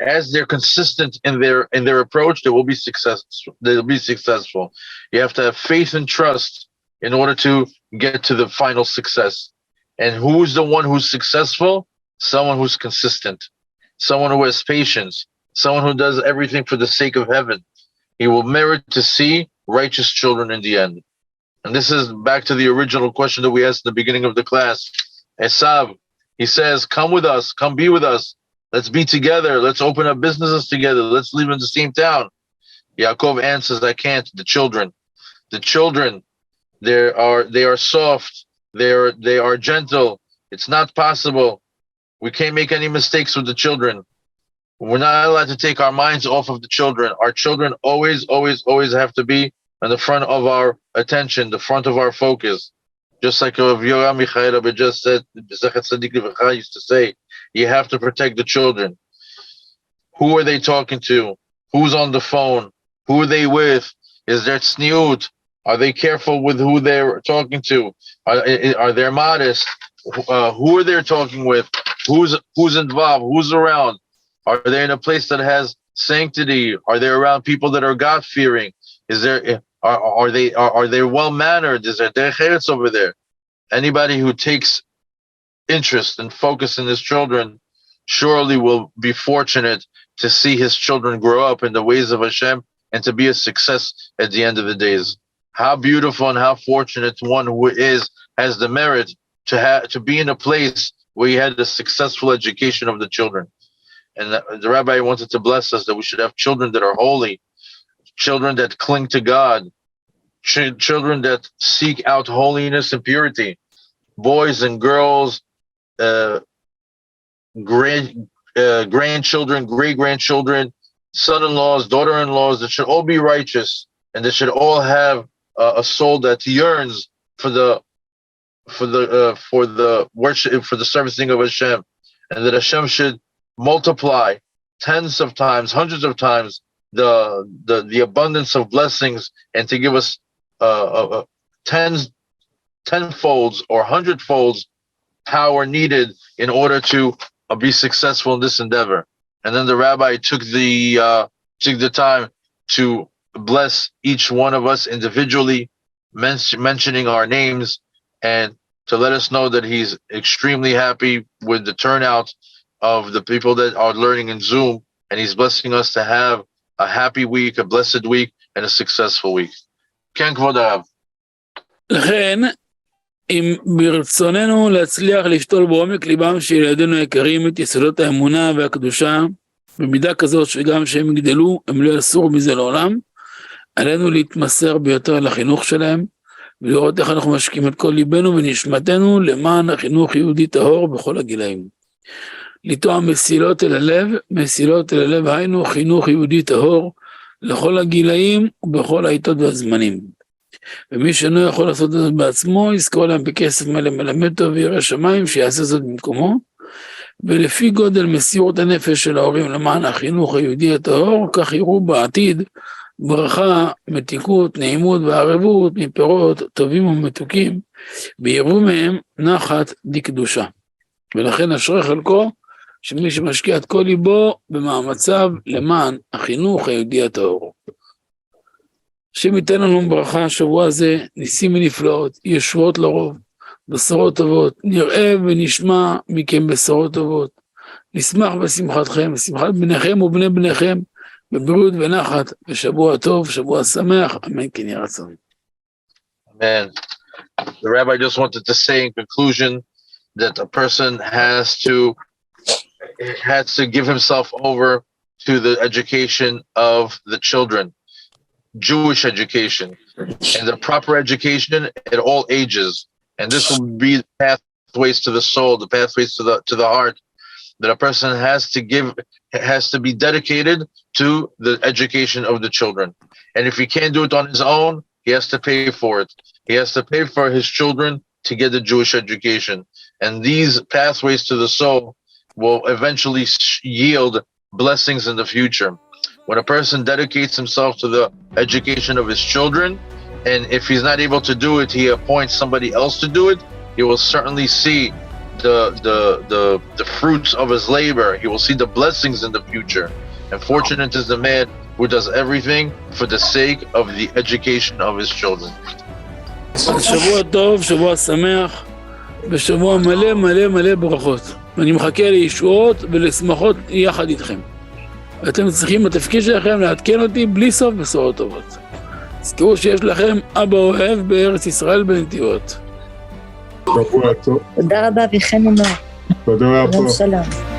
As they're consistent in their approach, they will be successful. They'll be successful. You have to have faith and trust in order to get to the final success. And who's the one who's successful? Someone who's consistent, someone who has patience, someone who does everything for the sake of heaven. He will merit to see righteous children in the end. And this is back to the original question that we asked in the beginning of the class. Esav, he says, come with us, come be with us. Let's be together. Let's open up businesses together. Let's live in the same town. Yaakov answers, I can't. The children, they are soft. They are gentle. It's not possible. We can't make any mistakes with the children. We're not allowed to take our minds off of the children. Our children always, always, always have to be on the front of our attention, the front of our focus. Just like 𝐉𝐫𝐫 just said, used to say, you have to protect the children. Who are they talking to? Who's on the phone? Who are they with? Is there tzniut? Are they careful with who they're talking to? Are they modest? Who are they talking with? Who's involved? Who's around? Are they in a place that has sanctity? Are they around people that are God-fearing? Are they well-mannered? Is there derech eretz over there? Anybody who takes interest and focus in his children surely will be fortunate to see his children grow up in the ways of Hashem and to be a success at the end of the days. How beautiful and how fortunate one who has the merit to be in a place where he had a successful education of the children. And the Rabbi wanted to bless us that we should have children that are holy, children that cling to God, children that seek out holiness and purity, boys and girls, grandchildren, great-grandchildren, son-in-laws, daughter-in-laws, that should all be righteous, and they should all have a soul that yearns for the worship, for the servicing of Hashem, and that Hashem should multiply tens of times, hundreds of times the abundance of blessings, and to give us tenfolds or hundredfolds power needed in order to be successful in this endeavor. And then the Rabbi took the time to bless each one of us individually, mentioning our names, and to let us know that he's extremely happy with the turnout of the people that are learning in Zoom, and he's blessing us to have a happy week, a blessed week, and a successful week. כן, כבוד הרב. לכן, אם ברצוננו להצליח לפתור בעומק ליבם של ילדינו היקרים את יסודות האמונה והקדושה, במידה כזאת שגם שהם יגדלו, הם לא יסורו מזה לעולם, עלינו להתמסר ביותר לחינוך שלהם, ולראות איך אנחנו משקיעים את כל ליבנו ונשמתנו למען החינוך יהודי טהור בכל הגילאים. לטוע מסילות אל הלב, היינו חינוך יהודי טהור לכל הגילאים ובכל העיתות והזמנים. ומי שאינו יכול לעשות את זה בעצמו, יזכור להם בכסף מלא מלמד טוב וירא שמיים, שיעשה זאת במקומו, ולפי גודל מסירות הנפש של ההורים למען החינוך היהודי הטהור, כך יראו בעתיד ברכה, מתיקות, נעימות וערבות מפירות טובים ומתוקים, ויראו מהם נחת דקדושה. ולכן אשרי חלקו שמי שמשקיע את כל ליבו במאמציו למען החינוך היהודי הטהור. השם ייתן לנו ברכה השבוע הזה, ניסים ונפלאות, ישועות לרוב, בשורות טובות, נראה ונשמע מכם בשורות טובות, נשמח בשמחתכם, בשמחת בניכם ובני בניכם, בבריאות ונחת, ושבוע טוב, שבוע שמח, אמן כן יהי רצון. Amen. The rabbi just wanted to say in conclusion that a person has to give himself over to the education of the children, Jewish education, and the proper education at all ages. And this will be the pathways to the soul, the pathways to the heart, that a person has to be dedicated to the education of the children. And if he can't do it on his own, he has to pay for it. He has to pay for his children to get the Jewish education. And these pathways to the soul will eventually yield blessings in the future. When a person dedicates himself to the education of his children, and if he's not able to do it, he appoints somebody else to do it, he will certainly see the fruits of his labor. He will see the blessings in the future. And fortunate is the man who does everything for the sake of the education of his children. שבוע טוב, שבוע שמח, ושבוע מלא מלא מלא ברכות. ואני מחכה לישועות ולשמחות יחד איתכם. אתם צריכים בתפקיד שלכם לעדכן אותי בלי סוף בשורות טובות. תזכרו שיש לכם אבא אוהב בארץ ישראל בנתיבות. שבוע טוב. תודה רבה וכן אמר. תודה רבה. שלום.